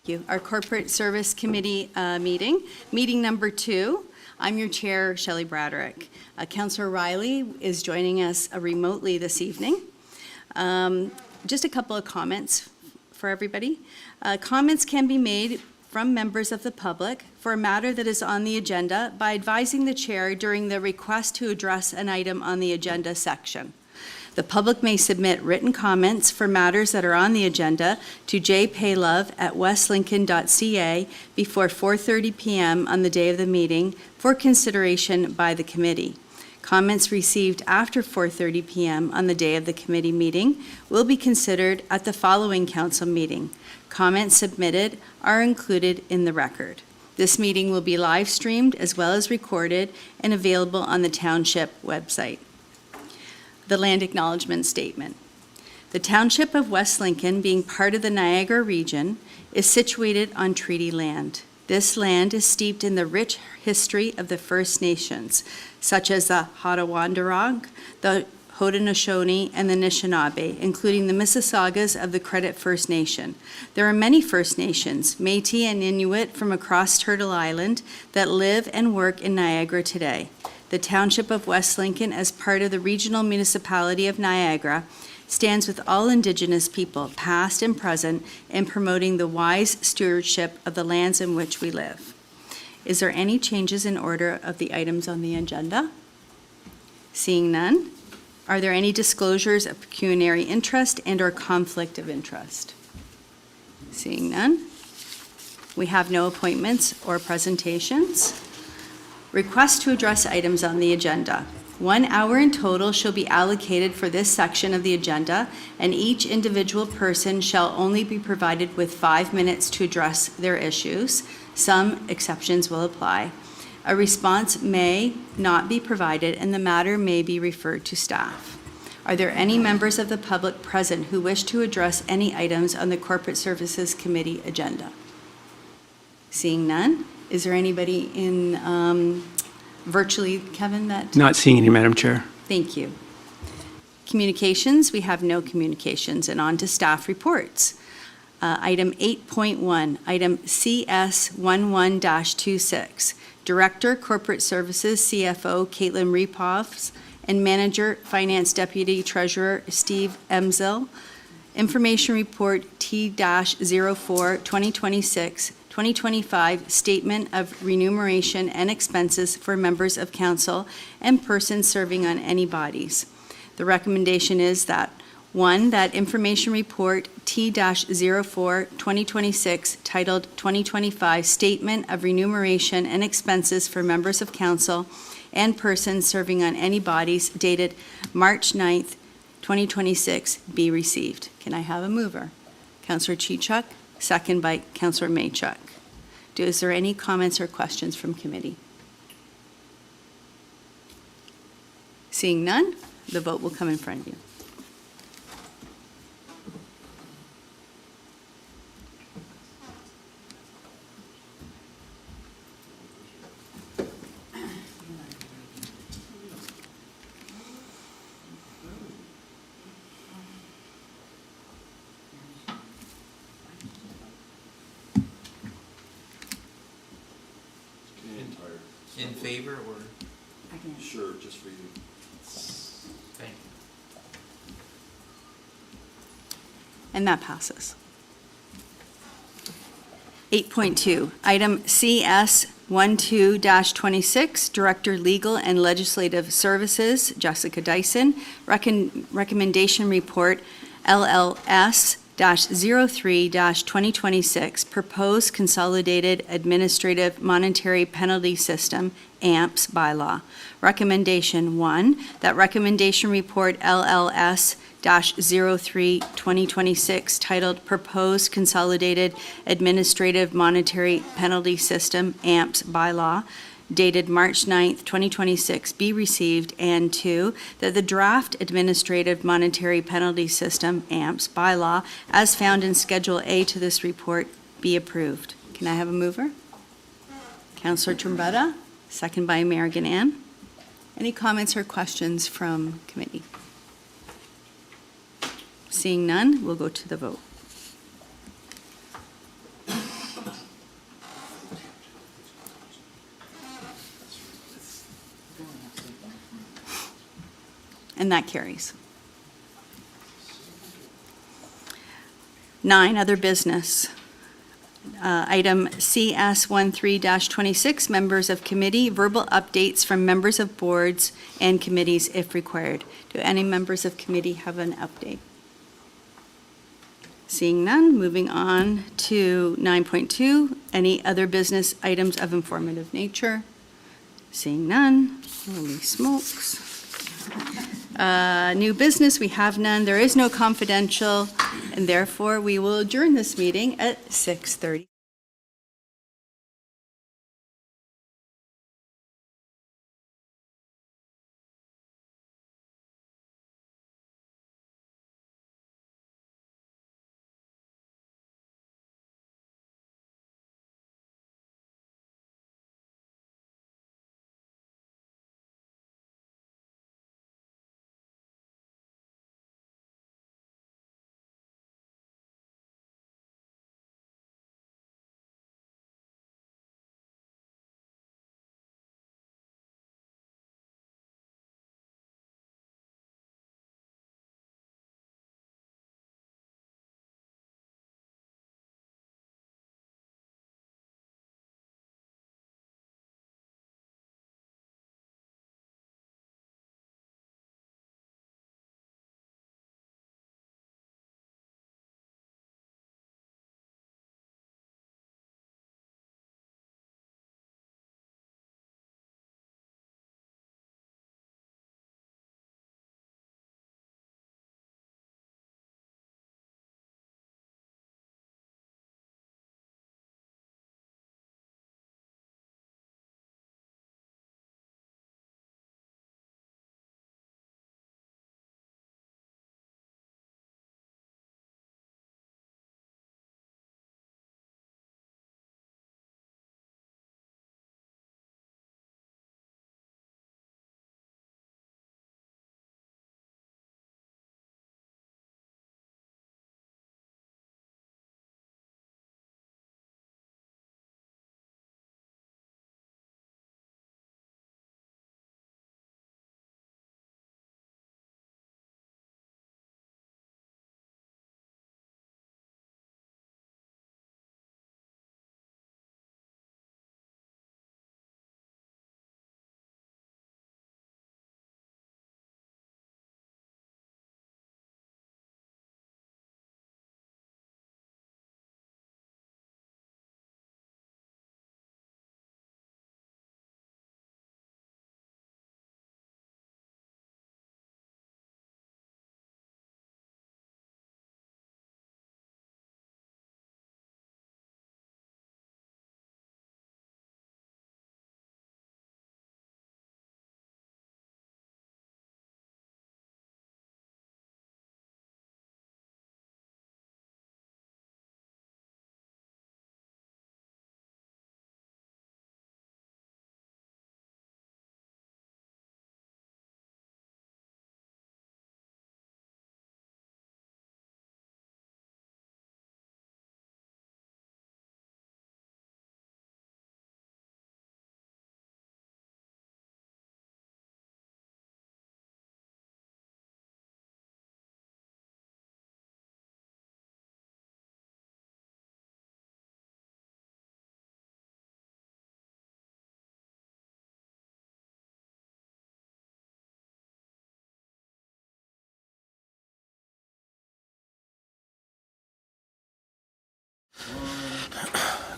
Our Corporate Service Committee meeting number 2. I'm your chair, Shelley Braderick. Councillor Riley is joining us remotely this evening. Just a couple of comments for everybody. Comments can be made from members of the public for a matter that is on the agenda by advising the chair during the request to address an item on the agenda section. The public may submit written comments for matters that are on the agenda to jpaylove@westlincoln.ca before 4:30 p.m. on the day of the meeting for consideration by the committee. Comments received after 4:30 p.m. on the day of the committee meeting will be considered at the following council meeting. Comments submitted are included in the record. This meeting will be live streamed as well as recorded and available on the Township website. The Land Acknowledgement Statement. The Township of West Lincoln, being part of the Niagara region, is situated on treaty land. This land is steeped in the rich history of the First Nations, such as the Haudenosaunee, the Haudenosaunee, and the Anishinaabe, including the Mississaugas of the Credit First Nation. There are many First Nations, Métis and Inuit from across Turtle Island, that live and work in Niagara today. The Township of West Lincoln, as part of the Regional Municipality of Niagara, stands with all Indigenous people, past and present, in promoting the wise stewardship of the lands in which we live. Is there any changes in order of the items on the agenda? Seeing none, are there any disclosures of pecuniary interest and/or conflict of interest? Seeing none, we have no appointments or presentations. Request to address items on the agenda. 1 hour in total shall be allocated for this section of the agenda, and each individual person shall only be provided with 5 minutes to address their issues. Some exceptions will apply. A response may not be provided, and the matter may be referred to staff. Are there any members of the public present who wish to address any items on the Corporate Services Committee agenda? Seeing none, is there anybody in virtually, Kevin, that? Not seeing any, Madam Chair. Thank you. Communications, we have no communications. And on to staff reports. Item 8.1, item CS11-26. Director, Corporate Services, CFO, Caitlin Repoffs, and Manager, Finance Deputy Treasurer, Steve Emzil. Information Report T-04, 2025 Statement of Remuneration and Expenses for Members of Council and persons serving on any bodies. The recommendation is that 1, that Information Report T-04, 2026, titled 2025 Statement of Remuneration and Expenses for Members of Council and persons serving on any bodies, dated March 9th, 2026, be received. Can I have a mover? Councillor Chichuk, second by Councillor Maychuk. Is there any comments or questions from committee? Seeing none, the vote will come in front of you. In favor or? Sure, just for you. Thank you. And that passes. 8.2, item CS12-26, Director Legal and Legislative Services, Jessica Dyson. Recommendation Report LLS-03-2026, Proposed Consolidated Administrative Monetary Penalty System, AMPS bylaw. Recommendation 1, that Recommendation Report LLS-03-2026, titled Proposed Consolidated Administrative Monetary Penalty System, AMPS bylaw, dated March 9th, 2026, be received, and 2, that the draft Administrative Monetary Penalty System, AMPS bylaw, as found in Schedule A to this report, be approved. Can I have a mover? Councillor Trombetta, second by Mayor Gannan. Any comments or questions from committee? Seeing none, we'll go to the vote. And that carries. 9, other business. Item CS13-26, members of committee, verbal updates from members of boards and committees if required. Do any members of committee have an update? Seeing none, moving on to 9.2, any other business items of informative nature? Seeing none, holy smokes. New business, we have none. There is no confidential, and therefore we will adjourn this meeting at 6:30.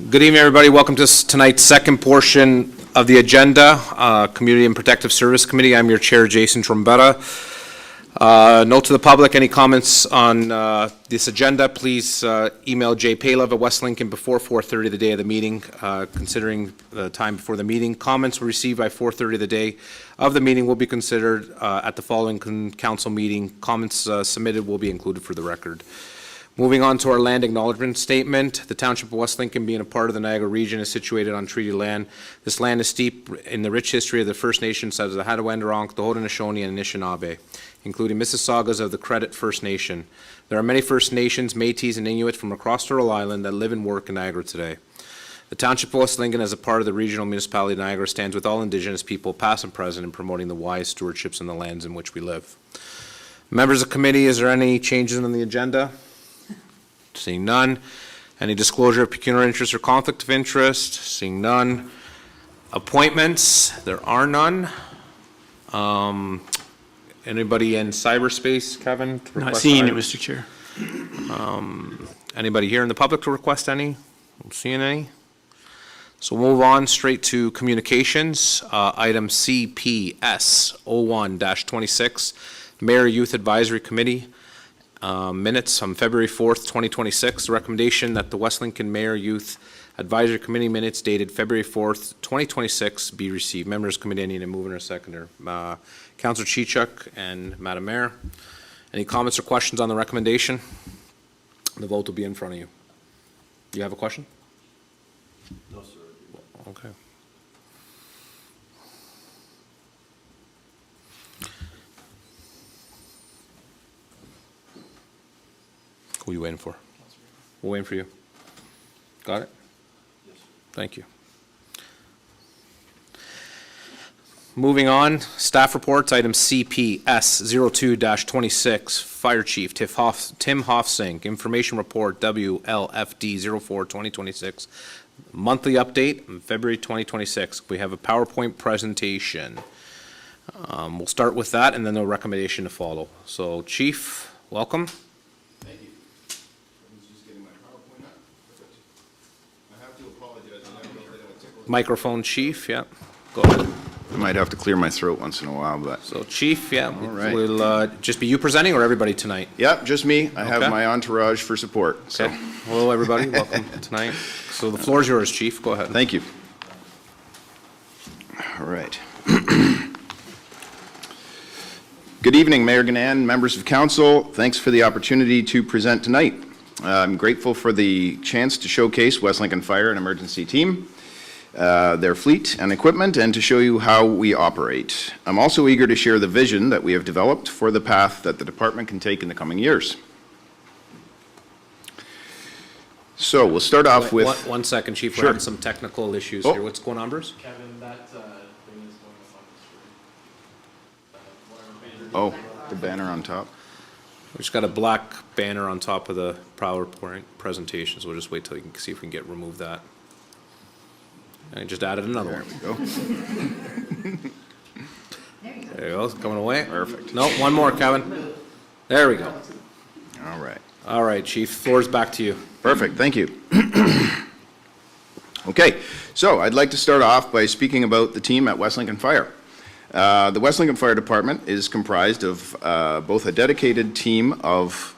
Good evening, everybody. Welcome to tonight's second portion of the agenda, Community and Protective Service Committee. I'm your chair, Jason Trombetta. Note to the public, any comments on this agenda, please email jpalov at West Lincoln before 4:30 the day of the meeting, considering the time before the meeting. Comments received by 4:30 the day of the meeting will be considered at the following council meeting. Comments submitted will be included for the record. Moving on to our land acknowledgement statement, the Township of West Lincoln, being a part of the Niagara region, is situated on treaty land. This land is steeped in the rich history of the First Nations such as the Hattaway-Andarunk, the Haudenosaunee, and Anishinaabe, including Mississaugas of the Credit First Nation. There are many First Nations, Métis, and Inuit from across Turtle Island that live and work in Niagara today. The Township of West Lincoln, as a part of the regional municipality of Niagara, stands with all Indigenous people, past and present, in promoting the wise stewardships in the lands in which we live. Members of committee, is there any changes in the agenda? Seeing none. Any disclosure of pecuniary interest or conflict of interest? Seeing none. Appointments, there are none. Anybody in cyberspace, Kevin? to Not request seeing it, items? Mr. Chair. Anybody here in the public to request any? Not seeing any. So we'll move on straight to communications. Item CPS 01-26, Mayor Youth Advisory Committee. Minutes on February 4th, 2026. The recommendation that the West Lincoln Mayor Youth Advisory Committee minutes dated February 4th, 2026 be received. Members of the committee, I need a mover and a seconder. Councilor Chichuk and Madam Mayor. Any comments or questions on the recommendation? The vote will be in front of you. You have a question? No, sir. Okay. Who are you waiting for? We're waiting for you. Got it? Yes, sir. Thank you. Moving on, staff reports, item CPS 02-26, Fire Chief Tim Hoffsink, information report WLFD 04-2026, monthly update on February 2026. We have a PowerPoint presentation. We'll start with that and then the recommendation to follow. So Chief, welcome. Thank you. I was just getting my PowerPoint up. I have to apologize. I never know that it would tickle. Microphone Chief, yeah, go ahead. I might have to clear my throat once in a while, but. So Chief, yeah, right. will just be you presenting or everybody tonight? Yeah, just me. I have Okay. my entourage for support, so. Okay. Hello, everybody. Welcome tonight. So the floor is yours, Chief. Go ahead. Thank you. All right. Good evening, Mayor Ganan, members of council. Thanks for the opportunity to present tonight. I'm grateful for the chance to showcase West Lincoln Fire and Emergency Team, their fleet and equipment, and to show you how we operate. I'm also eager to share the vision that we have developed for the path that the department can take in the coming years. So we'll start off with. One second, Chief. We're Sure. having some technical issues Oh. here. What's going on, Bruce? Kevin, that thing is going up on the screen. Oh, the banner on top. We just got a black banner on top of the PowerPoint presentation, so we'll just wait till you can see if we can remove that. And I just added another There one. we go. There you go. It's coming away. Perfect. No, one more, Kevin. There we go. All right. All right, Chief. Floor's back to you. Perfect, thank you. Okay, so I'd like to start off by speaking about the team at West Lincoln Fire. The West Lincoln Fire Department is comprised of both a dedicated team of,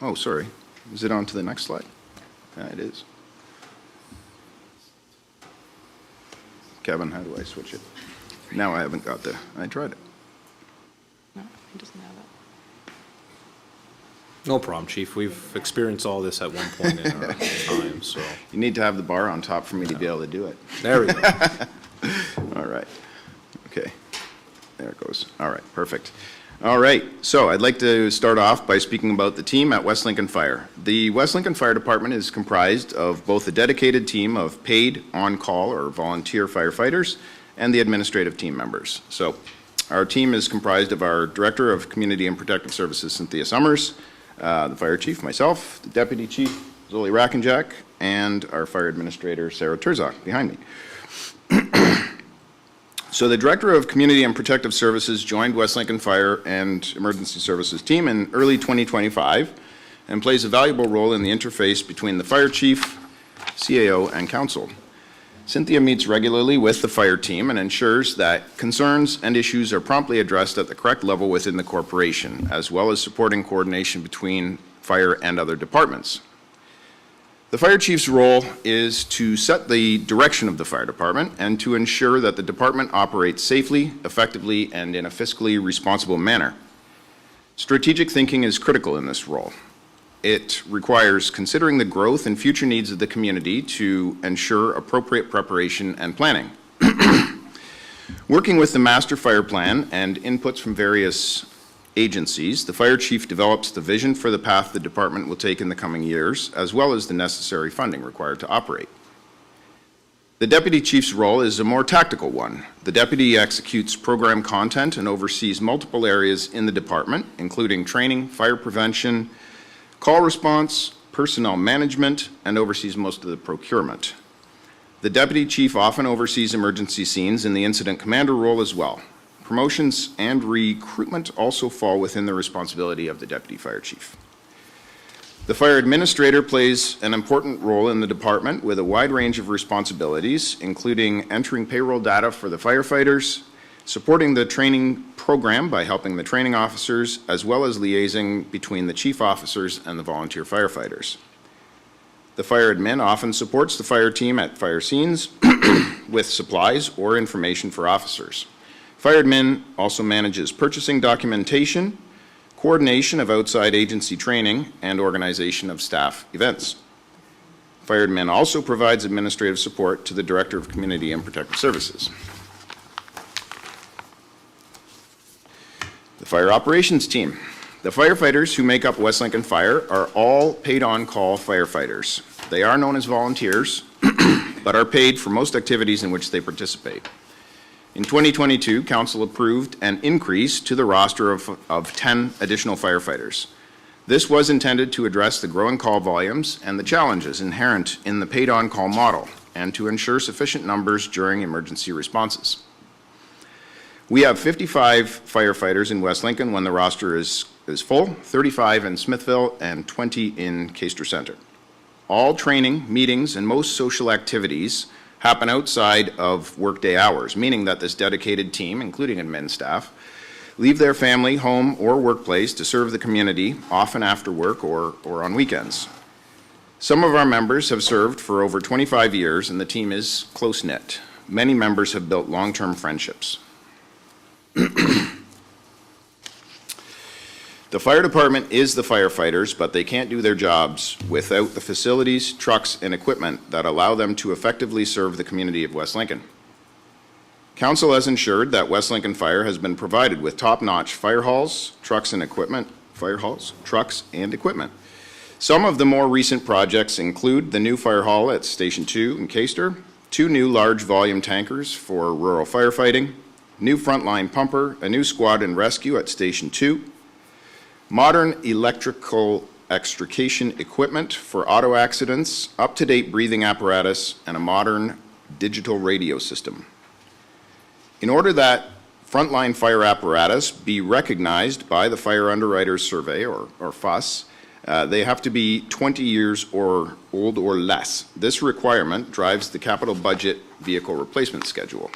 oh, sorry, is it on to the next slide? Yeah, it is. Kevin, how do I switch it? Now I haven't got I tried it. No, it doesn't have it. No problem, Chief. We've experienced all this at one point in our time, so. You need to have the bar on top for me to be able to do it. There we go. All right. Okay. There it goes. All right. Perfect. All right. So I'd like to start off by speaking about the team at West Lincoln Fire. The West Lincoln Fire Department is comprised of both a dedicated team of paid on-call or volunteer firefighters and the administrative team members. So our team is comprised of our Director of Community and Protective Services, Cynthia Summers, the Fire Chief, myself, the Deputy Chief, Zoli Rackenjack, and our Fire Administrator, Sarah Turzak, behind me. So the Director of Community and Protective Services joined West Lincoln Fire and Emergency Services team in early 2025 and plays a valuable role in the interface between the Fire Chief, CAO, and Council. Cynthia meets regularly with the fire team and ensures that concerns and issues are promptly addressed at the correct level within the corporation, as well as supporting coordination between fire and other departments. The fire chief's role is to set the direction of the fire department and to ensure that the department operates safely, effectively, and in a fiscally responsible manner. Strategic thinking is critical in this role. It requires considering the growth and future needs of the community to ensure appropriate preparation and planning. Working with the master fire plan and inputs from various agencies, the fire chief develops the vision for the path the department will take in the coming years, as well as the necessary funding required to operate. The deputy chief's role is a more tactical one. The deputy executes program content and oversees multiple areas in the department, including training, fire prevention, call response, personnel management, and oversees most of the procurement. The deputy chief often oversees emergency scenes in the incident commander role as well. Promotions and recruitment also fall within the responsibility of the deputy fire chief. The fire administrator plays an important role in the department with a wide range of responsibilities, including entering payroll data for the firefighters, supporting the training program by helping the training officers, as well as liaising between the chief officers and the volunteer firefighters. The fire admin often supports the fire team at fire scenes with supplies or information for officers. Fire admin also manages purchasing documentation, coordination of outside agency training, and organization of staff events. Fire admin also provides administrative support to the Director of Community and Protective Services. The fire operations team. The firefighters who make up West Lincoln Fire are all paid-on-call firefighters. They are known as volunteers, but are paid for most activities in which they participate. In 2022, Council approved an increase to the roster of 10 additional firefighters. This was intended to address the growing call volumes and the challenges inherent in the paid-on-call model, and to ensure sufficient numbers during emergency responses. We have 55 firefighters in West Lincoln when the roster is full, 35 in Smithville, and 20 in Caister Centre. All training, meetings, and most social activities happen outside of workday hours, meaning that this dedicated team, including admin staff, leave their family, home, or workplace to serve the community, often after work or on weekends. Some of our members have served for over 25 years, and the team is close-knit. Many members have built long-term friendships. The fire department is the firefighters, but they can't do their jobs without the facilities, trucks, and equipment that allow them to effectively serve the community of West Lincoln. Council has ensured that West Lincoln Fire has been provided with top-notch fire halls, trucks, and equipment. Some of the more recent projects include the new fire hall at Station 2 in Caister, 2 new large volume tankers for rural firefighting, new frontline pumper, a new squad and rescue at Station 2, modern electrical extrication equipment for auto accidents, up-to-date breathing apparatus, and a modern digital radio system. In order that frontline fire apparatus be recognized by the Fire Underwriters Survey, or FUS, they have to be 20 years or old or less. This requirement drives the capital budget vehicle replacement schedule.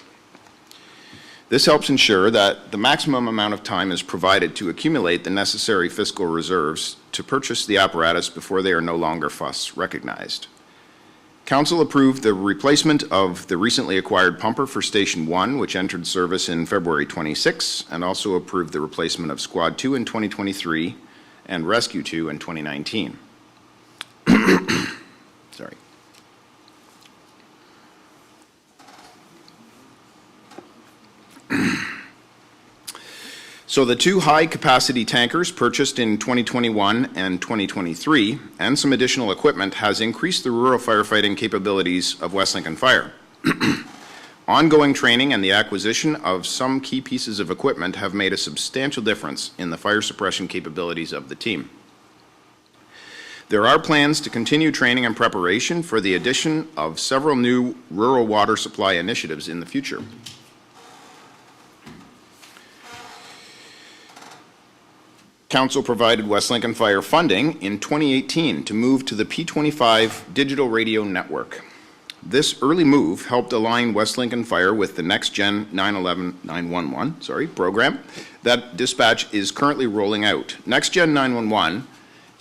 This helps ensure that the maximum amount of time is provided to accumulate the necessary fiscal reserves to purchase the apparatus before they are no longer FUS recognized. Council approved the replacement of the recently acquired pumper for Station 1, which entered service in February 26, and also approved the replacement of Squad 2 in 2023 and Rescue 2 in 2019. Sorry. So the 2 high-capacity tankers purchased in 2021 and 2023, and some additional equipment, has increased the rural firefighting capabilities of West Lincoln Fire. Ongoing training and the acquisition of some key pieces of equipment have made a substantial difference in the fire suppression capabilities of the team. There are plans to continue training and preparation for the addition of several new rural water supply initiatives in the future. Council provided West Lincoln Fire funding in 2018 to move to the P25 digital radio network. This early move helped align West Lincoln Fire with the Next Gen 911 program that dispatch is currently rolling out. Next Gen 911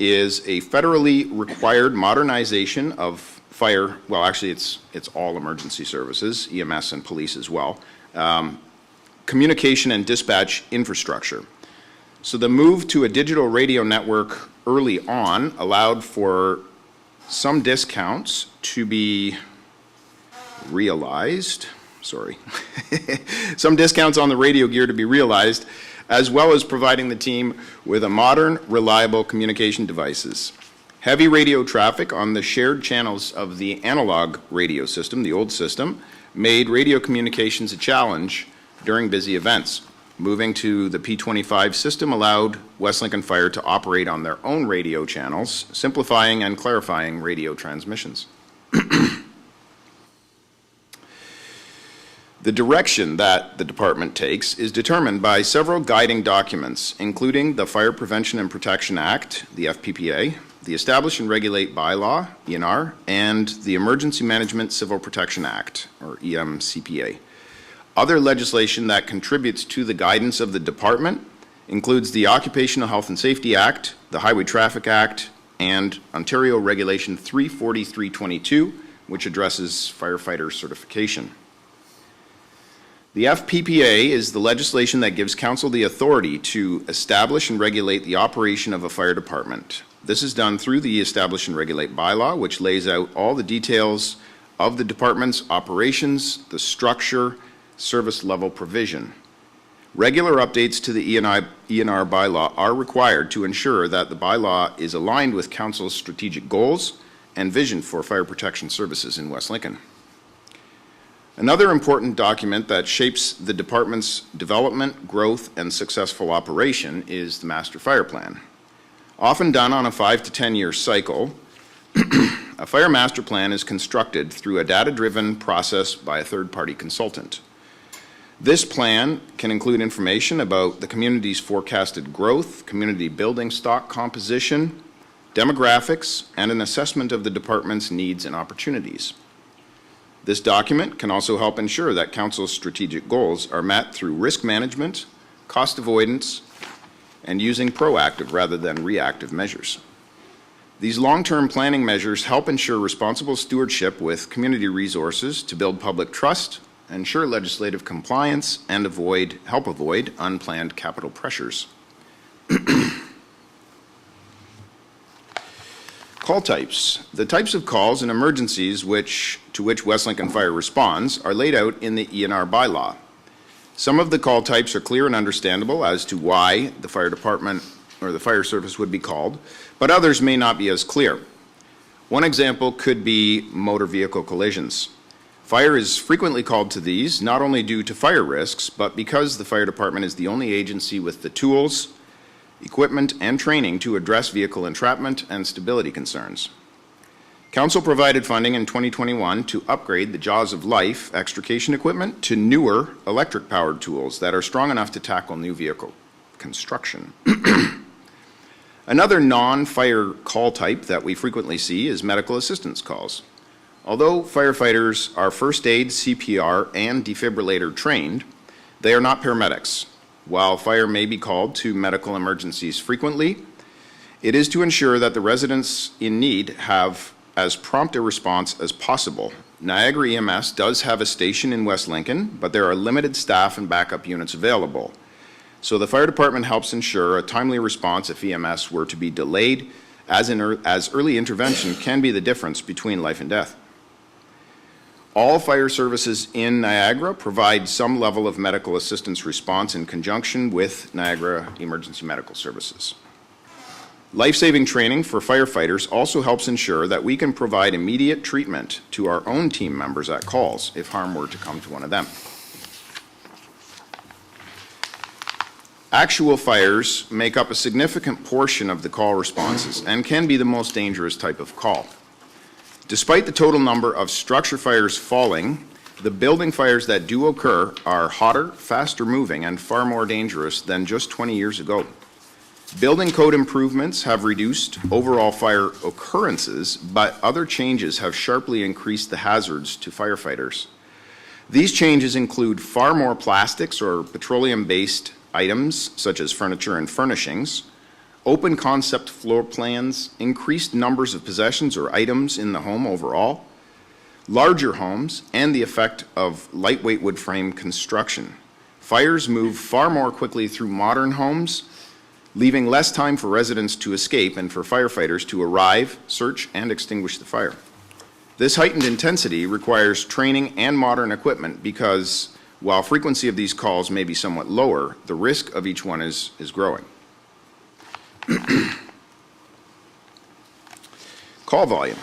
is a federally required modernization of fire, well actually it's all emergency services, EMS and police as well, communication and dispatch infrastructure. So the move to a digital radio network early on allowed for some discounts to be realized, some discounts on the radio gear to be realized, as well as providing the team with a modern, reliable communication devices. Heavy radio traffic on the shared channels of the analog radio system, the old system, made radio communications a challenge during busy events. Moving to the P25 system allowed West Lincoln Fire to operate on their own radio channels, simplifying and clarifying radio transmissions. The direction that the department takes is determined by several guiding documents, including the Fire Prevention and Protection Act, the FPPA, the Establish and Regulate Bylaw, ENR, and the Emergency Management Civil Protection Act, or EMCPA. Other legislation that contributes to the guidance of the department includes the Occupational Health and Safety Act, the Highway Traffic Act, and Ontario Regulation 34322, which addresses firefighter certification. The FPPA is the legislation that gives council the authority to establish and regulate the operation of a fire department. This is done through the Establish and Regulate bylaw, which lays out all the details of the department's operations, the structure, service level provision. Regular updates to the ENR bylaw are required to ensure that the bylaw is aligned with council's strategic goals and vision for fire protection services in West Lincoln. Another important document that shapes the department's development, growth, and successful operation is the Master Fire Plan. Often done on a 5 to 10 year cycle, a fire master plan is constructed through a data-driven process by a third-party consultant. This plan can include information about the community's forecasted growth, community building stock composition, demographics, and an assessment of the department's needs and opportunities. This document can also help ensure that council's strategic goals are met through risk management, cost avoidance, and using proactive rather than reactive measures. These long-term planning measures help ensure responsible stewardship with community resources to build public trust, ensure legislative compliance, and help avoid unplanned capital pressures. Call types. The types of calls and emergencies to which West Lincoln Fire responds are laid out in the ENR bylaw. Some of the call types are clear and understandable as to why the fire department or the fire service would be called, but others may not be as clear. One example could be motor vehicle collisions. Fire is frequently called to these, not only due to fire risks, but because the fire department is the only agency with the tools, equipment, and training to address vehicle entrapment and stability concerns. Council provided funding in 2021 to upgrade the Jaws of Life extrication equipment to newer electric-powered tools that are strong enough to tackle new vehicle construction. Another non-fire call type that we frequently see is medical assistance calls. Although firefighters are first aid, CPR, and defibrillator trained, they are not paramedics. While fire may be called to medical emergencies frequently, it is to ensure that the residents in need have as prompt a response as possible. Niagara EMS does have a station in West Lincoln, but there are limited staff and backup units available. So the fire department helps ensure a timely response if EMS were to be delayed, as early intervention can be the difference between life and death. All fire services in Niagara provide some level of medical assistance response in conjunction with Niagara Emergency Medical Services. Life-saving training for firefighters also helps ensure that we can provide immediate treatment to our own team members at calls if harm were to come to one of them. Actual fires make up a significant portion of the call responses and can be the most dangerous type of call. Despite the total number of structure fires falling, the building fires that do occur are hotter, faster moving, and far more dangerous than just 20 years ago. Building code improvements have reduced overall fire occurrences, but other changes have sharply increased the hazards to firefighters. These changes include far more plastics or petroleum-based items, such as furniture and furnishings, open concept floor plans, increased numbers of possessions or items in the home overall, larger homes, and the effect of lightweight wood frame construction. Fires move far more quickly through modern homes, leaving less time for residents to escape and for firefighters to arrive, search, and extinguish the fire. This heightened intensity requires training and modern equipment because while frequency of these calls may be somewhat lower, the risk of each one is growing. Call volume.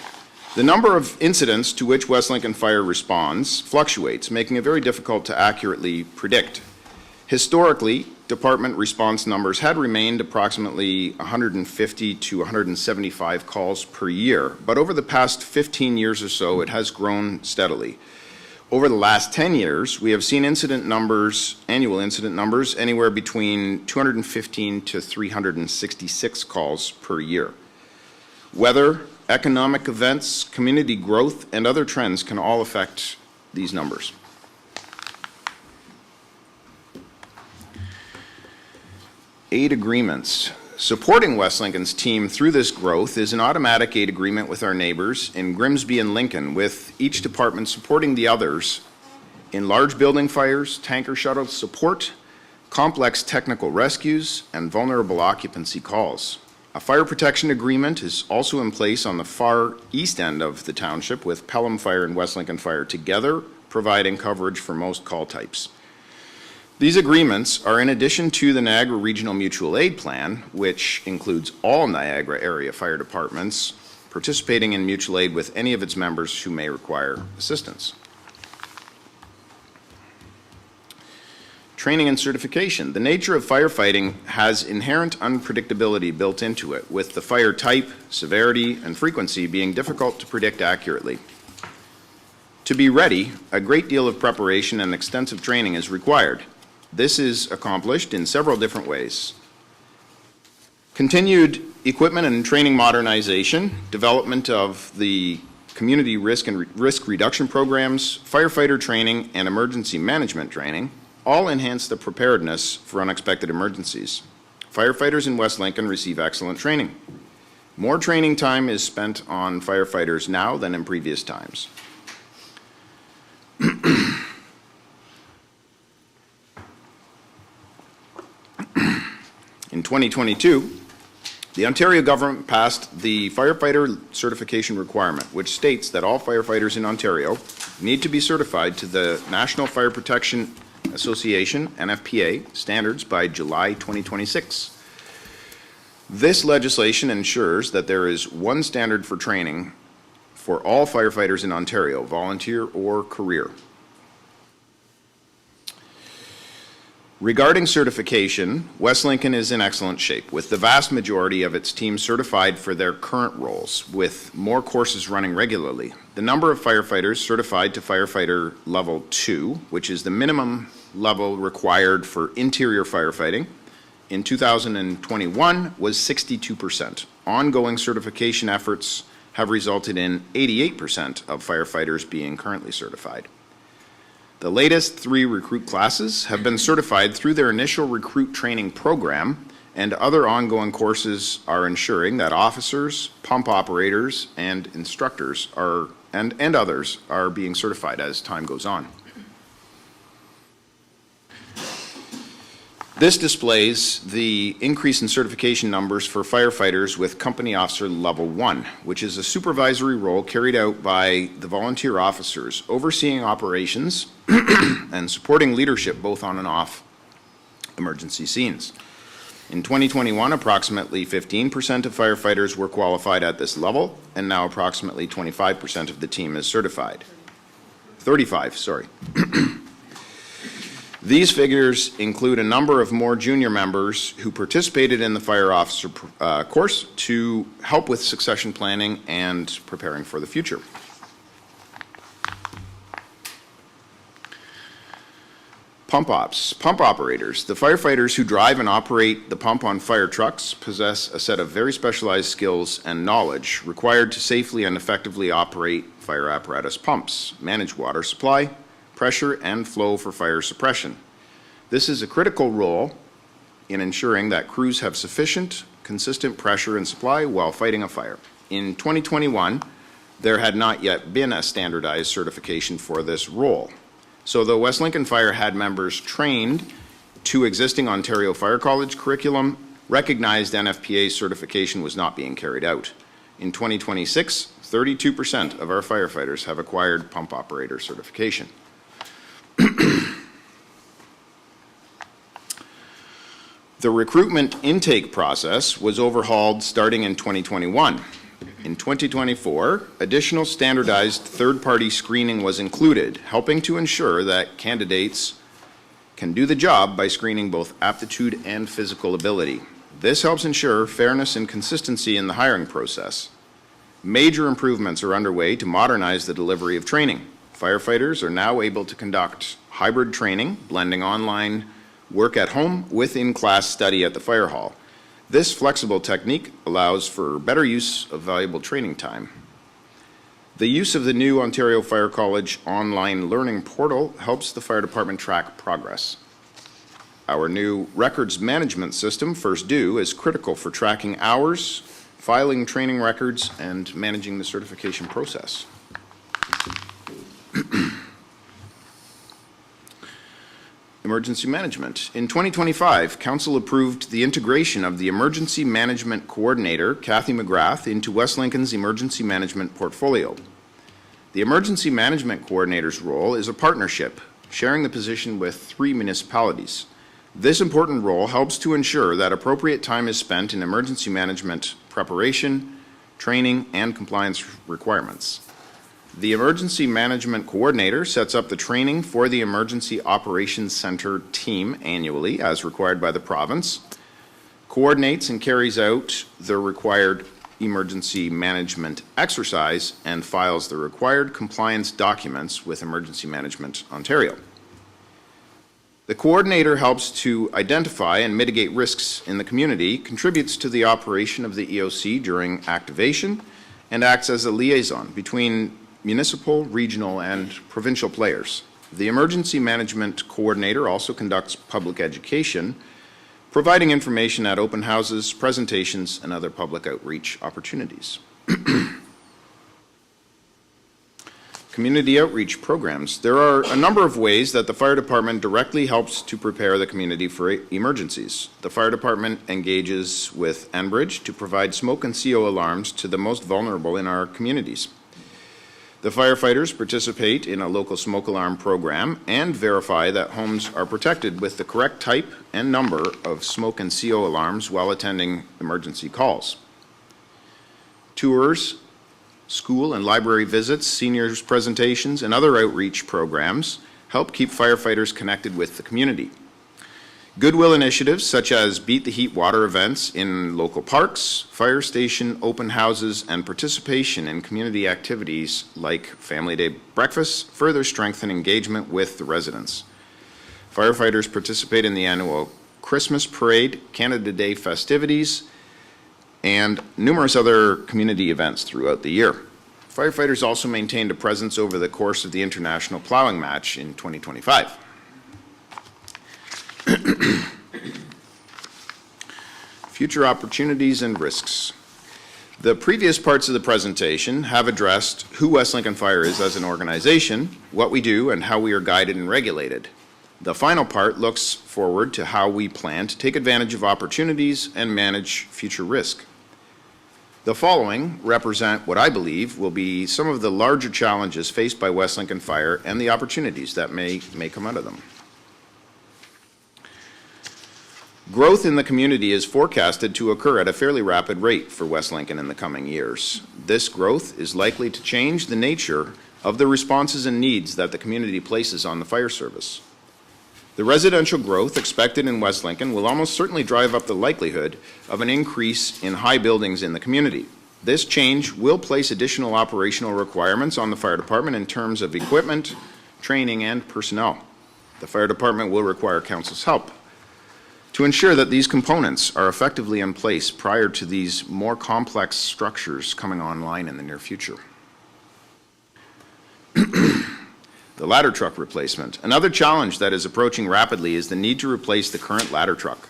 The number of incidents to which West Lincoln Fire responds fluctuates, making it very difficult to accurately predict. Historically, department response numbers had remained approximately 150 to 175 calls per year, but over the past 15 years or so, it has grown steadily. Over the last 10 years, we have seen annual incident numbers, anywhere between 215 to 366 calls per year. Weather, economic events, community growth, and other trends can all affect these numbers. Aid agreements. Supporting West Lincoln's team through this growth is an automatic aid agreement with our neighbors in Grimsby and Lincoln, with each department supporting the others in large building fires, tanker shuttle support, complex technical rescues, and vulnerable occupancy calls. A fire protection agreement is also in place on the far east end of the township, with Pelham Fire and West Lincoln Fire together providing coverage for most call types. These agreements are in addition to the Niagara Regional Mutual Aid Plan, which includes all Niagara area fire departments participating in mutual aid with any of its members who may require assistance. Training and certification. The nature of firefighting has inherent unpredictability built into it, with the fire type, severity, and frequency being difficult to predict accurately. To be ready, a great deal of preparation and extensive training is required. This is accomplished in several different ways. Continued equipment and training modernization, development of the community risk and risk reduction programs, firefighter training, and emergency management training all enhance the preparedness for unexpected emergencies. Firefighters in West Lincoln receive excellent training. More training time is spent on firefighters now than in previous times. In 2022, the Ontario government passed the firefighter certification requirement, which states that all firefighters in Ontario need to be certified to the National Fire Protection Association, NFPA, standards by July 2026. This legislation ensures that there is one standard for training for all firefighters in Ontario, volunteer or career. Regarding certification, West Lincoln is in excellent shape, with the vast majority of its team certified for their current roles, with more courses running regularly. The number of firefighters certified to firefighter level 2, which is the minimum level required for interior firefighting, in 2021 was 62%. Ongoing certification efforts have resulted in 88% of firefighters being currently certified. The latest 3 recruit classes have been certified through their initial recruit training program, and other ongoing courses are ensuring that officers, pump operators, and instructors and others are being certified as time goes on. This displays the increase in certification numbers for firefighters with company officer level 1, which is a supervisory role carried out by the volunteer officers, overseeing operations and supporting leadership both on and off emergency scenes. In 2021, approximately 15% of firefighters were qualified at this level, and now approximately 25% of the team is certified. 35, sorry. These figures include a number of more junior members who participated in the fire officer course to help with succession planning and preparing for the future. Pump operators. The firefighters who drive and operate the pump on fire trucks possess a set of very specialized skills and knowledge required to safely and effectively operate fire apparatus pumps, manage water supply, pressure, and flow for fire suppression. This is a critical role in ensuring that crews have sufficient, consistent pressure and supply while fighting a fire. In 2021, there had not yet been a standardized certification for this role. So the West Lincoln Fire had members trained to existing Ontario Fire College curriculum, recognized NFPA certification was not being carried out. In 2026, 32% of our firefighters have acquired pump operator certification. The recruitment intake process was overhauled starting in 2021. In 2024, additional standardized third-party screening was included, helping to ensure that candidates can do the job by screening both aptitude and physical ability. This helps ensure fairness and consistency in the hiring process. Major improvements are underway to modernize the delivery of training. Firefighters are now able to conduct hybrid training, blending online work at home with in-class study at the fire hall. This flexible technique allows for better use of valuable training time. The use of the new Ontario Fire College online learning portal helps the fire department track progress. Our new records management system, First Due, is critical for tracking hours, filing training records, and managing the certification process. Emergency management. In 2025, Council approved the integration of the Emergency Management Coordinator, Kathy McGrath, into West Lincoln's emergency management portfolio. The Emergency Management Coordinator's role is a partnership, sharing the position with 3 municipalities. This important role helps to ensure that appropriate time is spent in emergency management preparation, training, and compliance requirements. The Emergency Management Coordinator sets up the training for the Emergency Operations Center team annually, as required by the province, coordinates and carries out the required emergency management exercise, and files the required compliance documents with Emergency Management Ontario. The coordinator helps to identify and mitigate risks in the community, contributes to the operation of the EOC during activation, and acts as a liaison between municipal, regional, and provincial players. The Emergency Management Coordinator also conducts public education, providing information at open houses, presentations, and other public outreach opportunities. Community outreach programs. There are a number of ways that the fire department directly helps to prepare the community for emergencies. The fire department engages with Enbridge to provide smoke and CO alarms to the most vulnerable in our communities. The firefighters participate in a local smoke alarm program and verify that homes are protected with the correct type and number of smoke and CO alarms while attending emergency calls. Tours, school and library visits, seniors presentations, and other outreach programs help keep firefighters connected with the community. Goodwill initiatives such as Beat the Heat water events in local parks, fire station open houses, and participation in community activities like Family Day breakfasts further strengthen engagement with the residents. Firefighters participate in the annual Christmas parade, Canada Day festivities, and numerous other community events throughout the year. Firefighters also maintained a presence over the course of the International Plowing Match in 2025. Future opportunities and risks. The previous parts of the presentation have addressed who West Lincoln Fire is as an organization, what we do, and how we are guided and regulated. The final part looks forward to how we plan to take advantage of opportunities and manage future risk. The following represent what I believe will be some of the larger challenges faced by West Lincoln Fire and the opportunities that may come out of them. Growth in the community is forecasted to occur at a fairly rapid rate for West Lincoln in the coming years. This growth is likely to change the nature of the responses and needs that the community places on the fire service. The residential growth expected in West Lincoln will almost certainly drive up the likelihood of an increase in high buildings in the community. This change will place additional operational requirements on the fire department in terms of equipment, training, and personnel. The fire department will require council's help to ensure that these components are effectively in place prior to these more complex structures coming online in the near future. The ladder truck replacement. Another challenge that is approaching rapidly is the need to replace the current ladder truck.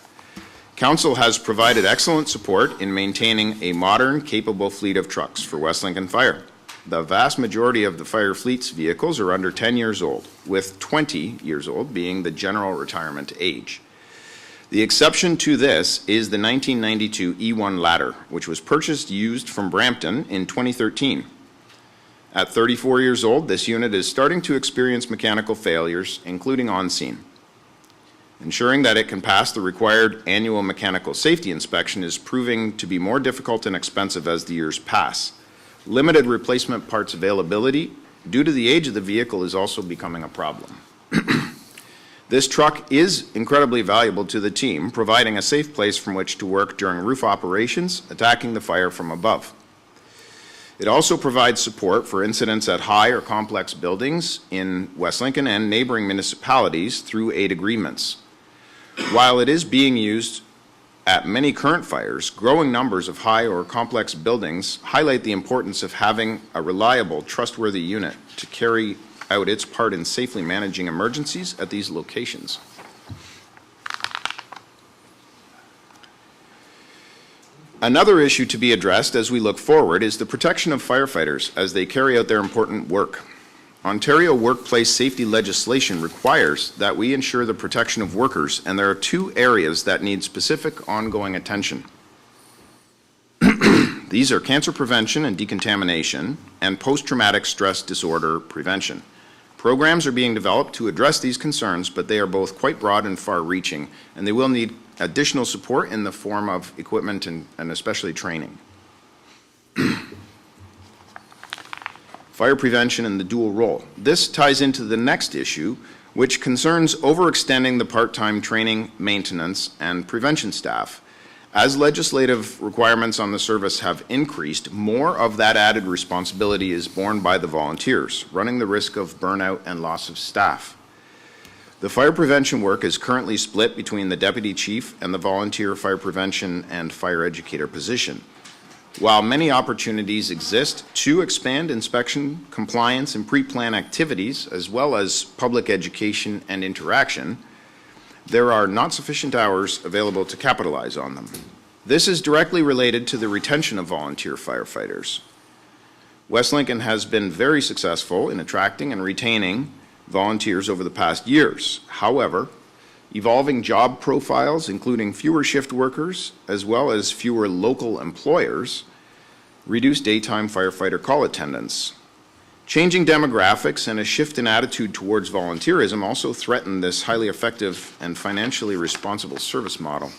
Council has provided excellent support in maintaining a modern, capable fleet of trucks for West Lincoln Fire. The vast majority of the fire fleet's vehicles are under 10 years old, with 20 years old being the general retirement age. The exception to this is the 1992 E1 ladder, which was purchased used from Brampton in 2013. At 34 years old, this unit is starting to experience mechanical failures, including on scene. Ensuring that it can pass the required annual mechanical safety inspection is proving to be more difficult and expensive as the years pass. Limited replacement parts availability due to the age of the vehicle is also becoming a problem. This truck is incredibly valuable to the team, providing a safe place from which to work during roof operations, attacking the fire from above. It also provides support for incidents at high or complex buildings in West Lincoln and neighboring municipalities through aid agreements. While it is being used at many current fires, growing numbers of high or complex buildings highlight the importance of having a reliable, trustworthy unit to carry out its part in safely managing emergencies at these locations. Another issue to be addressed as we look forward is the protection of firefighters as they carry out their important work. Ontario workplace safety legislation requires that we ensure the protection of workers, and there are two areas that need specific ongoing attention. These are cancer prevention and decontamination and post-traumatic stress disorder prevention. Programs are being developed to address these concerns, but they are both quite broad and far-reaching, and they will need additional support in the form of equipment and especially training. Fire prevention and the dual role. This ties into the next issue, which concerns overextending the part-time training, maintenance, and prevention staff. As legislative requirements on the service have increased, more of that added responsibility is borne by the volunteers, running the risk of burnout and loss of staff. The fire prevention work is currently split between the deputy chief and the volunteer fire prevention and fire educator position. While many opportunities exist to expand inspection, compliance, and pre-plan activities, as well as public education and interaction, there are not sufficient hours available to capitalize on them. This is directly related to the retention of volunteer firefighters. West Lincoln has been very successful in attracting and retaining volunteers over the past years. However, evolving job profiles, including fewer shift workers, as well as fewer local employers, reduce daytime firefighter call attendance. Changing demographics and a shift in attitude towards volunteerism also threaten this highly effective and financially responsible service model.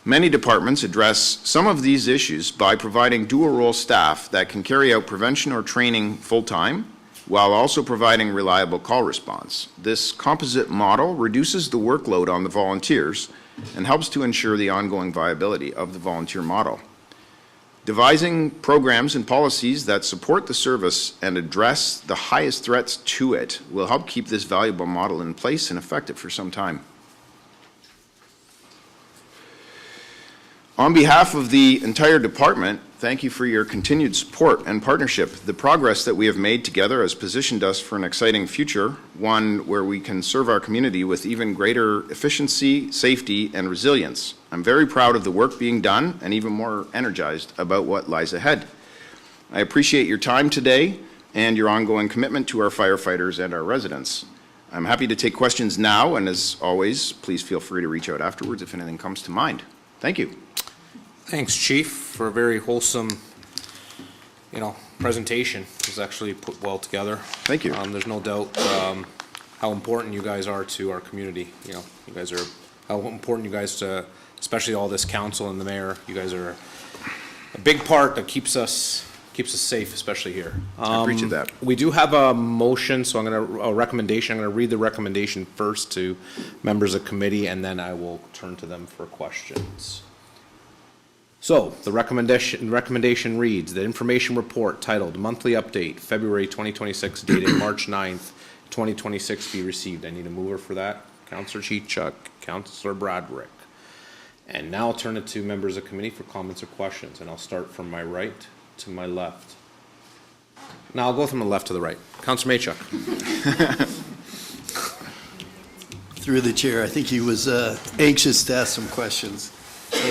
Many departments address some of these issues by providing dual-role staff that can carry out prevention or training full-time, while also providing reliable call response. This composite model reduces the workload on the volunteers and helps to ensure the ongoing viability of the volunteer model. Devising programs and policies that support the service and address the highest threats to it will help keep this valuable model in place and effective for some time. On behalf of the entire department, thank you for your continued support and partnership. The progress that we have made together has positioned us for an exciting future, one where we can serve our community with even greater efficiency, safety, and resilience. I'm very proud of the work being done and even more energized about what lies ahead. I appreciate your time today and your ongoing commitment to our firefighters and our residents. I'm happy to take questions now, and as always, please feel free to reach out afterwards if anything comes to mind. Thank you. Thanks, Chief, for a very wholesome, presentation. It was actually put well together. Thank you. There's no doubt how important you guys are to our community. How important you guys to, especially all this council and the mayor. You guys are a big part that keeps us safe, especially here. I appreciate that. We do have a motion, so a recommendation. I'm going to read the recommendation first to members of committee, and then I will turn to them for questions. So, the recommendation reads, the information report titled Monthly Update, February 2026, dated March 9th, 2026 be received. I need a mover for that. Councillor Chichuk, Councillor Bradrick. And now I'll turn it to members of committee for comments or questions, and I'll start from my right to my left. Now I'll go from the left to the right. Councillor Maychuk. Through the chair, I think he was anxious to ask some questions.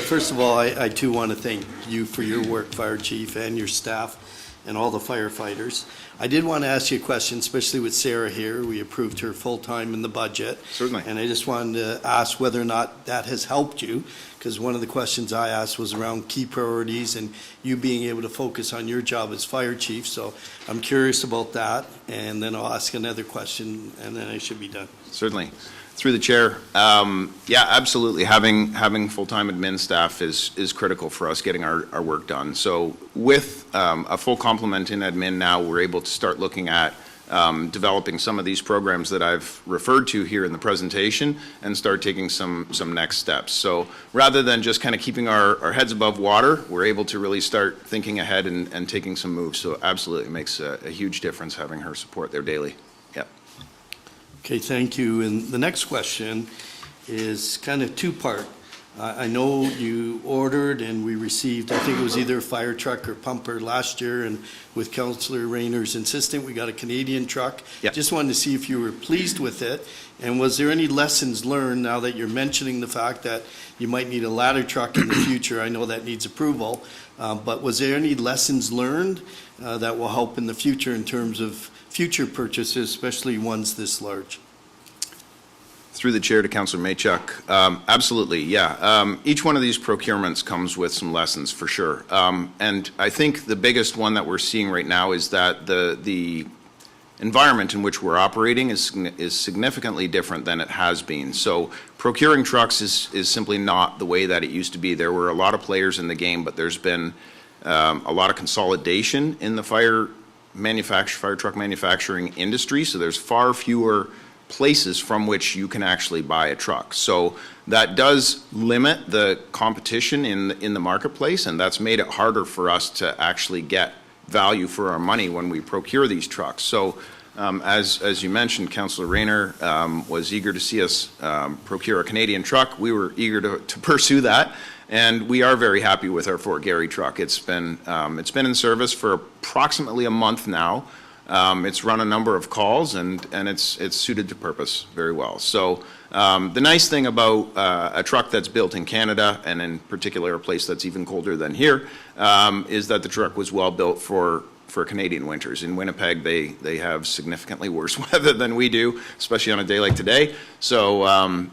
First of all, I too want to thank you for your work, Fire Chief, and your staff, and all the firefighters. I did want to ask you a question, especially with Sarah here. We approved her full-time in the budget. Certainly. And I just wanted to ask whether or not that has helped you, because one of the questions I asked was around key priorities and you being able to focus on your job as Fire Chief. So I'm curious about that, and then I'll ask another question, and then I should be done. Certainly. Through the chair, yeah, absolutely. Having full-time admin staff is critical for us getting our work done. So with a full complement in admin now, we're able to start looking at developing some of these programs that I've referred to here in the presentation and start taking some next steps. So rather than just kind of keeping our heads above water, we're able to really start thinking ahead and taking some moves. So absolutely makes a huge difference having her support there daily. Yep. Okay, thank you. And the next question is kind of two-part. I know you ordered and we received, I think it was either a fire truck or pumper last year, and with Councillor Rayner's insistent, we got a Canadian truck. Yep. Just wanted to see if you were pleased with it, and was there any lessons learned now that you're mentioning the fact that you might need a ladder truck in the future? I know that needs approval, but was there any lessons learned that will help in the future in terms of future purchases, especially ones this large? Through the chair to Councillor Maychuk, absolutely, yeah. Each one of these procurements comes with some lessons for sure. And I think the biggest one that we're seeing right now is that the environment in which we're operating is significantly different than it has been. So procuring trucks is simply not the way that it used to be. There were a lot of players in the game, but there's been a lot of consolidation in the fire truck manufacturing industry. So there's far fewer places from which you can actually buy a truck. So that does limit the competition in the marketplace, and that's made it harder for us to actually get value for our money when we procure these trucks. So as you mentioned, Councillor Rayner was eager to see us procure a Canadian truck. We were eager to pursue that, and we are very happy with our Fort Garry truck. It's been in service for approximately a month now. It's run a number of calls, and it's suited to purpose very well. So the nice thing about a truck that's built in Canada, and in particular a place that's even colder than here, is that the truck was well built for Canadian winters. In Winnipeg, they have significantly worse weather than we do, especially on a day like today. So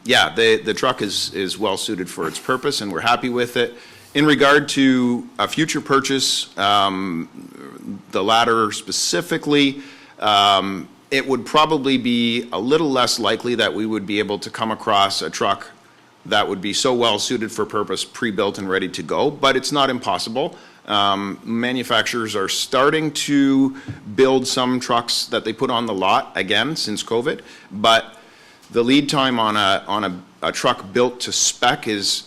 yeah, the truck is well suited for its purpose, and we're happy with it. In regard to a future purchase, the ladder specifically, it would probably be a little less likely that we would be able to come across a truck that would be so well suited for purpose, pre-built and ready to go, but it's not impossible. Manufacturers are starting to build some trucks that they put on the lot again since COVID, but the lead time on a truck built to spec is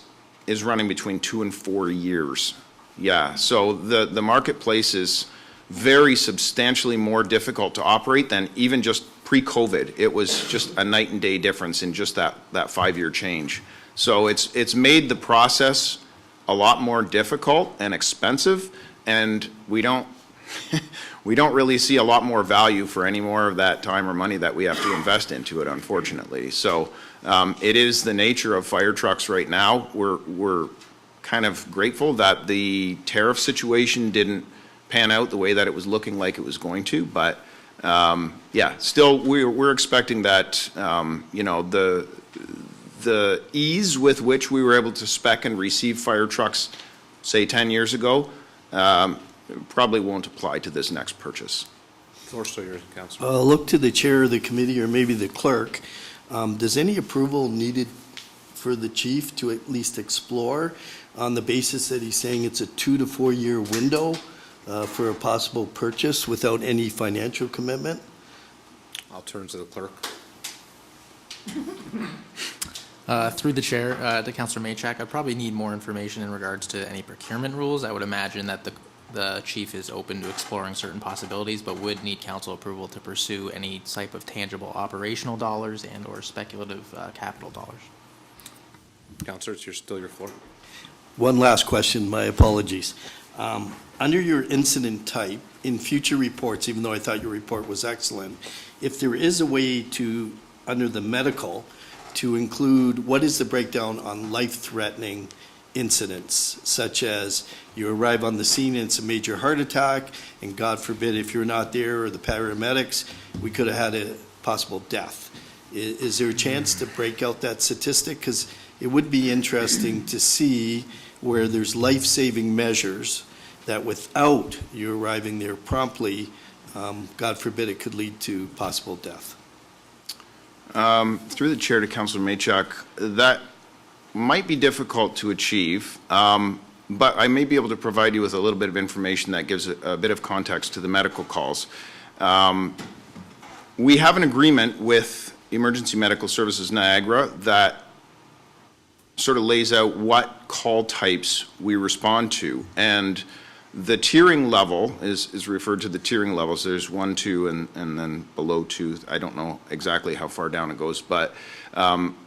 running between 2 and 4 years. Yeah, so the marketplace is very substantially more difficult to operate than even just pre-COVID. It was just a night and day difference in just that 5-year change. So it's made the process a lot more difficult and expensive, and we don't really see a lot more value for any more of that time or money that we have to invest into it, unfortunately. So it is the nature of fire trucks right now. We're kind of grateful that the tariff situation didn't pan out the way that it was looking like it was going to, but yeah, still we're expecting that you know, the ease with which we were able to spec and receive fire trucks, say 10 years ago, probably won't apply to this next purchase. Floor still yours, Councillor. Look to the chair of the committee or maybe the clerk. Does any approval needed for the chief to at least explore on the basis that he's saying it's a 2 to 4 year window for a possible purchase without any financial commitment? I'll turn to the clerk. Through the chair to Councillor Maychuk, I probably need more information in regards to any procurement rules. I would imagine that the chief is open to exploring certain possibilities, but would need council approval to pursue any type of tangible operational dollars and or speculative capital dollars. Councillor, it's still your floor. One last question, my apologies. Under your incident type, in future reports, even though I thought your report was excellent, if there is a way to, under the medical, to include what is the breakdown on life-threatening incidents, such as you arrive on the scene and it's a major heart attack, and God forbid if you're not there or the paramedics, we could have had a possible death. Is there a chance to break out that statistic? Because it would be interesting to see where there's life-saving measures that without you arriving there promptly, God forbid it could lead to possible death. Through the chair to Councilor Maychak, that might be difficult to achieve, but I may be able to provide you with a little bit of information that gives a bit of context to the medical calls. We have an agreement with Emergency Medical Services Niagara that sort of lays out what call types we respond to. And the tiering level is referred to the tiering levels. There's 1, 2, and then below 2. I don't know exactly how far down it goes, but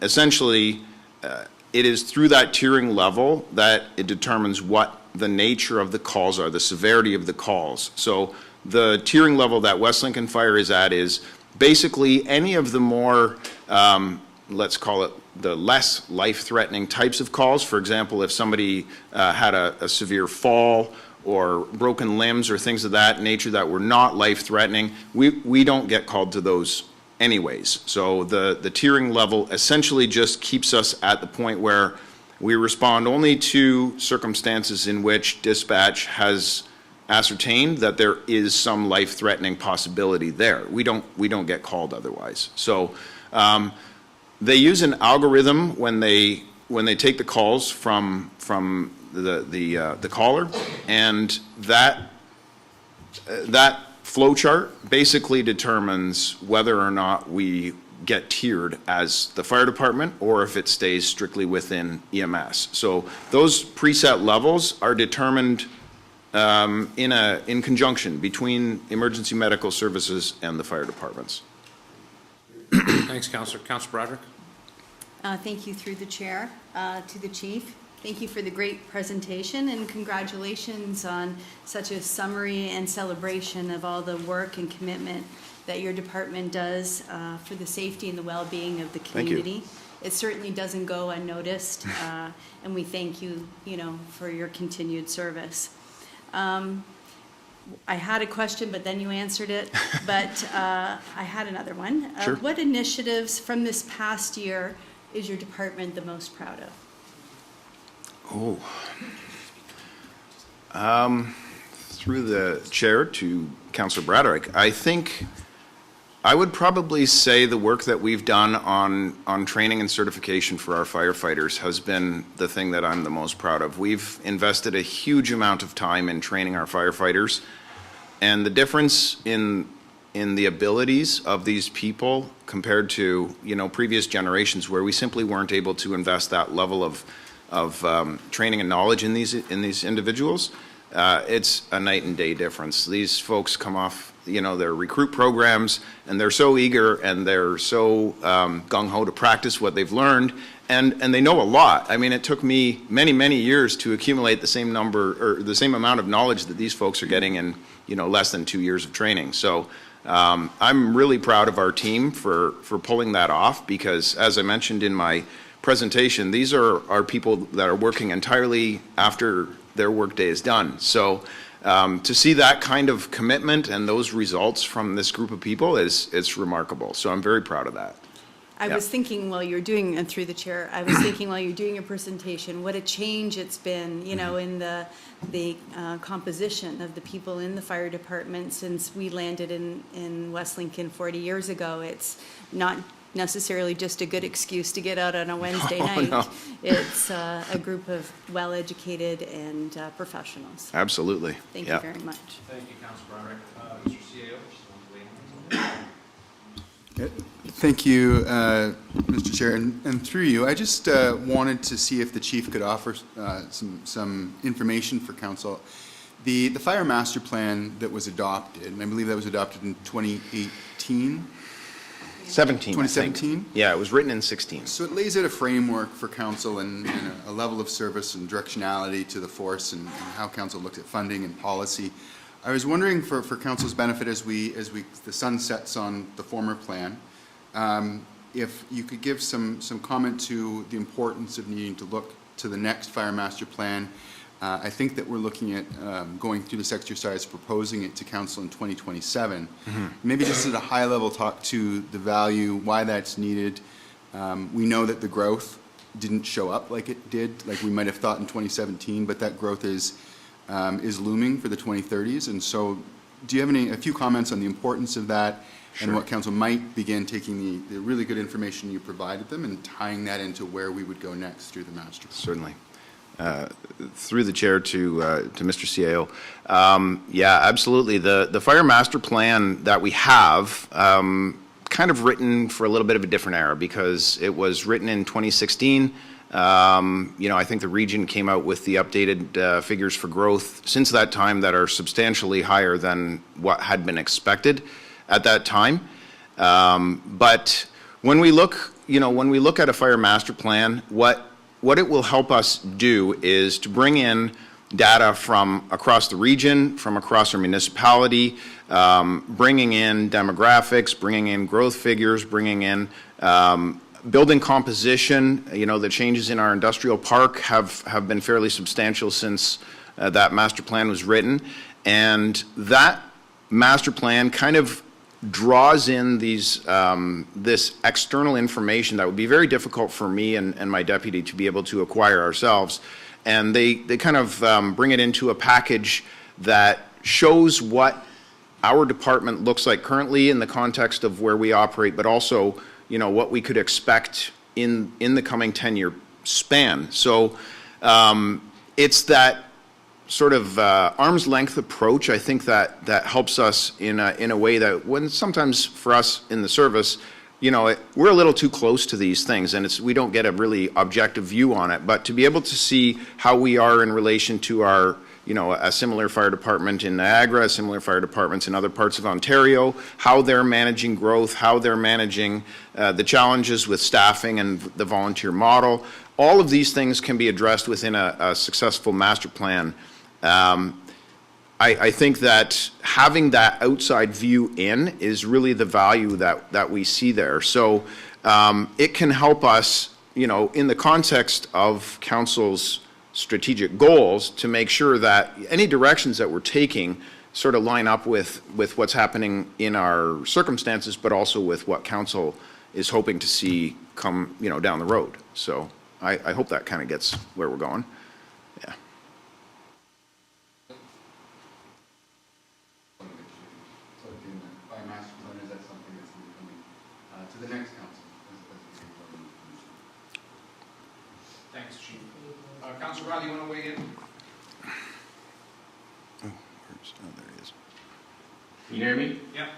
essentially it is through that tiering level that it determines what the nature of the calls are, the severity of the calls. So the tiering level that West Lincoln Fire is at is basically any of the more, let's call it the less life-threatening types of calls. For example, if somebody had a severe fall or broken limbs or things of that nature that were not life-threatening, we don't get called to those anyways. So the tiering level essentially just keeps us at the point where we respond only to circumstances in which dispatch has ascertained that there is some life-threatening possibility there. We don't get called otherwise. So they use an algorithm when they take the calls from the caller, and that flow chart basically determines whether or not we get tiered as the fire department or if it stays strictly within EMS. So those preset levels are determined in conjunction between emergency medical services and the fire departments. Thanks, Councillor. Councillor Broderick? Thank you through the chair to the chief. Thank you for the great presentation, and congratulations on such a summary and celebration of all the work and commitment that your department does for the safety and the well-being of the community. It certainly doesn't go unnoticed, and we thank you, for your continued service. I had a question, but then you answered it. But I had another one. Sure. What initiatives from this past year is your department the most proud of? Through the chair to Councillor Broderick, I think I would probably say the work that we've done on training and certification for our firefighters has been the thing that I'm the most proud of. We've invested a huge amount of time in training our firefighters, and the difference in the abilities of these people compared to previous generations where we simply weren't able to invest that level of training and knowledge in these individuals, it's a night and day difference. These folks come off their recruit programs, and they're so eager and they're so gung-ho to practice what they've learned, and they know a lot. I mean, it took me many years to accumulate the same number or the same amount of knowledge that these folks are getting in less than 2 years of training. So I'm really proud of our team for pulling that off, because as I mentioned in my presentation, these are people that are working entirely after their workday is done. So to see that kind of commitment and those results from this group of people it's remarkable. So I'm very proud of that. I was thinking while you're doing, and through the chair, I was thinking while you're doing your presentation, what a change it's been, in the composition of the people in the fire department since we landed in West Lincoln 40 years ago. It's not necessarily just a good excuse to get out on a Wednesday night. No. It's a group of well-educated and professionals. Absolutely. Thank you very much. Thank you, Councillor Broderick. Mr. CAO, just want to weigh in. Thank you, Mr. Chair, and through you, I just wanted to see if the chief could offer some information for council. The fire master plan that was adopted, and I believe that was adopted in 2018. 17. 2017? Yeah, it was written in 16. So it lays out a framework for council and a level of service and directionality to the force and how council looked at funding and policy. I was wondering for council's benefit as the sun sets on the former plan, if you could give some comment to the importance of needing to look to the next fire master plan. I think that we're looking at going through this exercise, proposing it to council in 2027. Mm-hmm. Maybe just at a high level talk to the value, why that's needed. We know that the growth didn't show up like it did, like we might have thought in 2017, but that growth is looming for the 2030s. And so do you have a few comments on the importance of that? Sure. And what council might begin taking the really good information you provided them and tying that into where we would go next through the master plan? Certainly. Through the chair to Mr. CAO. Yeah, absolutely. The fire master plan that we have, kind of written for a little bit of a different era because it was written in 2016. I think the region came out with the updated figures for growth since that time that are substantially higher than what had been expected at that time. But when we look at a fire master plan, what it will help us do is to bring in data from across the region, from across our municipality, bringing in demographics, bringing in growth figures, bringing in building composition. The changes in our industrial park have been fairly substantial since that master plan was written. And that master plan kind of draws in this external information that would be very difficult for me and my deputy to be able to acquire ourselves. And they kind of bring it into a package that shows what our department looks like currently in the context of where we operate, but also, what we could expect in the coming 10-year span. So it's that sort of arm's length approach, I think that helps us in a way that when sometimes for us in the service, we're a little too close to these things and we don't get a really objective view on it. But to be able to see how we are in relation to our, a similar fire department in Niagara, similar fire departments in other parts of Ontario, how they're managing growth, how they're managing the challenges with staffing and the volunteer model, all of these things can be addressed within a successful master plan. I think that having that outside view in is really the value that we see there. So it can help us, in the context of council's strategic goals to make sure that any directions that we're taking sort of line up with what's happening in our circumstances, but also with what council is hoping to see come, down the road. So I hope that kind of gets where we're going. Yeah. By master plan, is that something that's coming to the next council? Thanks, Chief. Councilor Riley, you want to weigh in? Oh, there he is. Can you hear me? Yeah.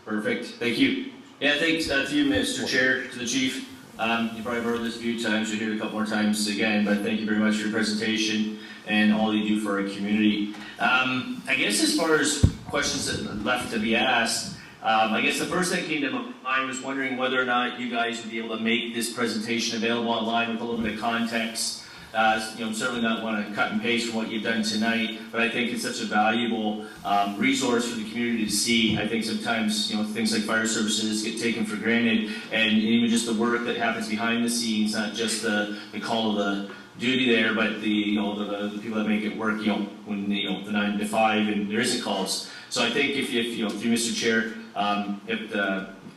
Perfect. Thank you. Yeah, thanks to you, Mr. Chair, to the Chief. You probably heard this a few times, you'll hear it a couple more times again, but thank you very much for your presentation and all you do for our community. I guess as far as questions that left to be asked, I guess the first thing that came to mind was wondering whether or not you guys would be able to make this presentation available online with a little bit of context. Certainly not want to cut and paste from what you've done tonight, but I think it's such a valuable resource for the community to see. I think sometimes, things like fire services get taken for granted, and even just the work that happens behind the scenes, not just the call of the duty there, but the people that make it work, when the 9 to 5 and there isn't calls. So I think if through Mr. Chair, if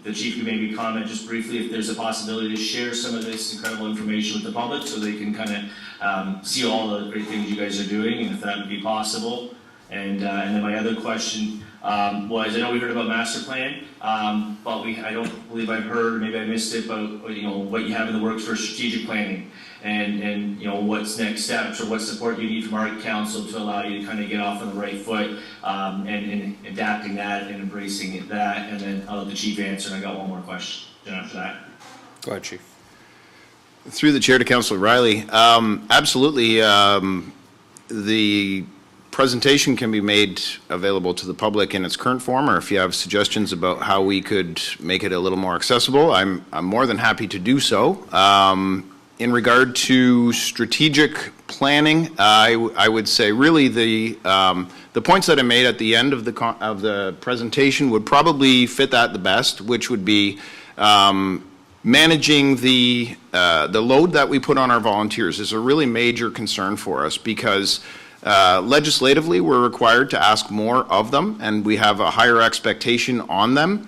the Chief could maybe comment just briefly if there's a possibility to share some of this incredible information with the public so they can kind of see all the great things you guys are doing, and if that would be possible. And then my other question was, I know we heard about master plan, but I don't believe I've heard, or maybe I missed it, but what you have in the works for strategic planning, and what's next steps or what support you need from our council to allow you to kind of get off on the right foot, and adapting that and embracing that. And then I'll let the Chief answer, and I got one more question after that. Go ahead, Chief. Through the chair to Councillor Riley, absolutely. The presentation can be made available to the public in its current form, or if you have suggestions about how we could make it a little more accessible, I'm more than happy to do so. In regard to strategic planning, I would say really the points that I made at the end of the presentation would probably fit that the best, which would be managing the load that we put on our volunteers is a really major concern for us because legislatively we're required to ask more of them and we have a higher expectation on them,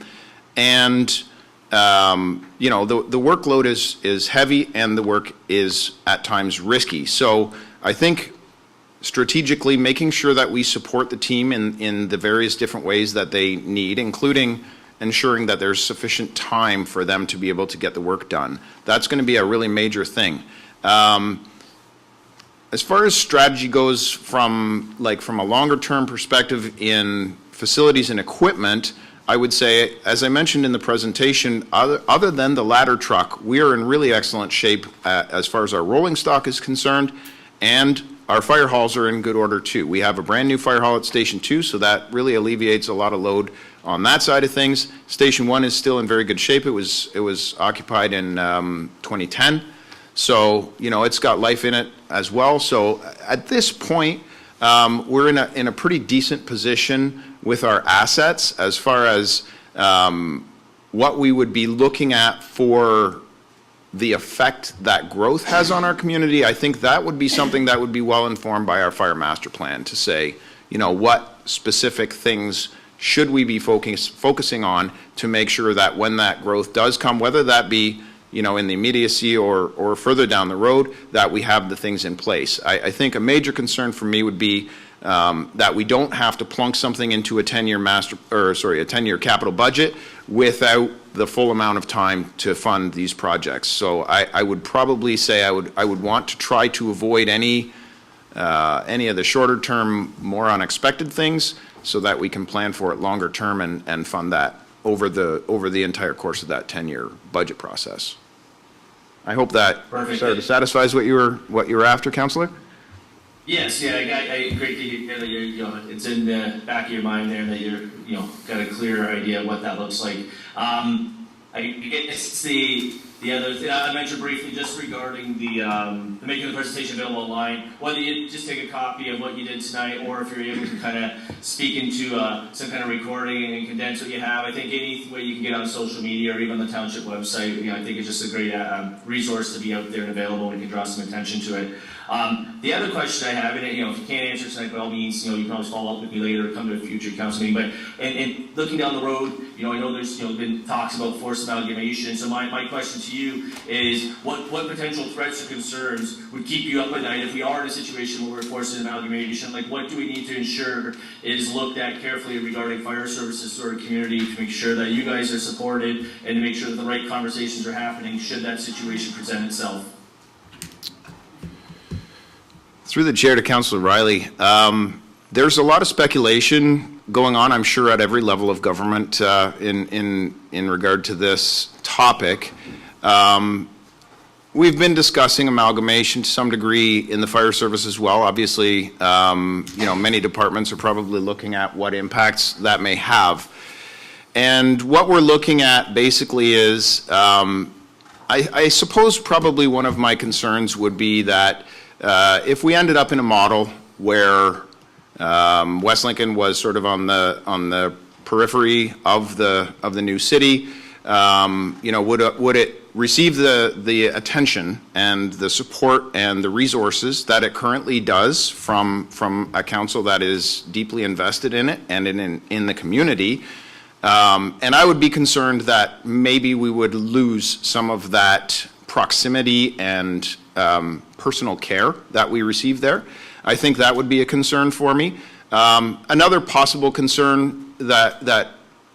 and the workload is heavy and the work is at times risky. So I think strategically making sure that we support the team in the various different ways that they need, including ensuring that there's sufficient time for them to be able to get the work done. That's going to be a really major thing. As far as strategy goes from a longer term perspective in facilities and equipment, I would say, as I mentioned in the presentation, other than the ladder truck, we are in really excellent shape as far as our rolling stock is concerned, and our fire halls are in good order too. We have a brand new fire hall at Station 2, so that really alleviates a lot of load on that side of things. Station 1 is still in very good shape. It was occupied in 2010. So, you know, it's got life in it as well. So at this point, we're in a pretty decent position with our assets as far as what we would be looking at for the effect that growth has on our community. I think that would be something that would be well informed by our fire master plan to say, you know, what specific things should we be focusing on to make sure that when that growth does come, whether that be, you know, in the immediacy or further down the road, that we have the things in place. I think a major concern for me would be that we don't have to plunk something into a 10-year capital budget without the full amount of time to fund these projects. So I would probably say I would want to try to avoid any of the shorter term, more unexpected things, so that we can plan for it longer term and fund that over the entire course of that 10-year budget process. I hope that satisfies what you were after, Councillor. Yes, yeah, I great to hear that it's in the back of your mind there that you're, got a clear idea of what that looks like. I guess the other thing I mentioned briefly, just regarding the making the presentation available online, whether you just take a copy of what you did tonight, or if you're able to kind of speak into some kind of recording and condense what you have. I think any way you can get on social media or even on the Township website, I think it's just a great resource to be out there and available, and we can draw some attention to it. The other question I have, and if you can't answer tonight, by all means, you can always follow up with me later or come to a future council meeting. But and looking down the road, I know there's been talks about forced amalgamation. So my question to you is, what potential threats or concerns would keep you up at night if we are in a situation where we're forced amalgamation? Like, what do we need to ensure is looked at carefully regarding fire services to our community to make sure that you guys are supported and to make sure that the right conversations are happening should that situation present itself? Through the chair to Councillor Riley, there's a lot of speculation going on, I'm sure, at every level of government in regard to this topic. We've been discussing amalgamation to some degree in the fire service as well. Obviously, many departments are probably looking at what impacts that may have. And what we're looking at basically is, I suppose probably one of my concerns would be that if we ended up in a model where West Lincoln was sort of on the periphery of the new city, would it receive the attention and the support and the resources that it currently does from a council that is deeply invested in it and in the community? And I would be concerned that maybe we would lose some of that proximity and personal care that we receive there. I think that would be a concern for me. Another possible concern that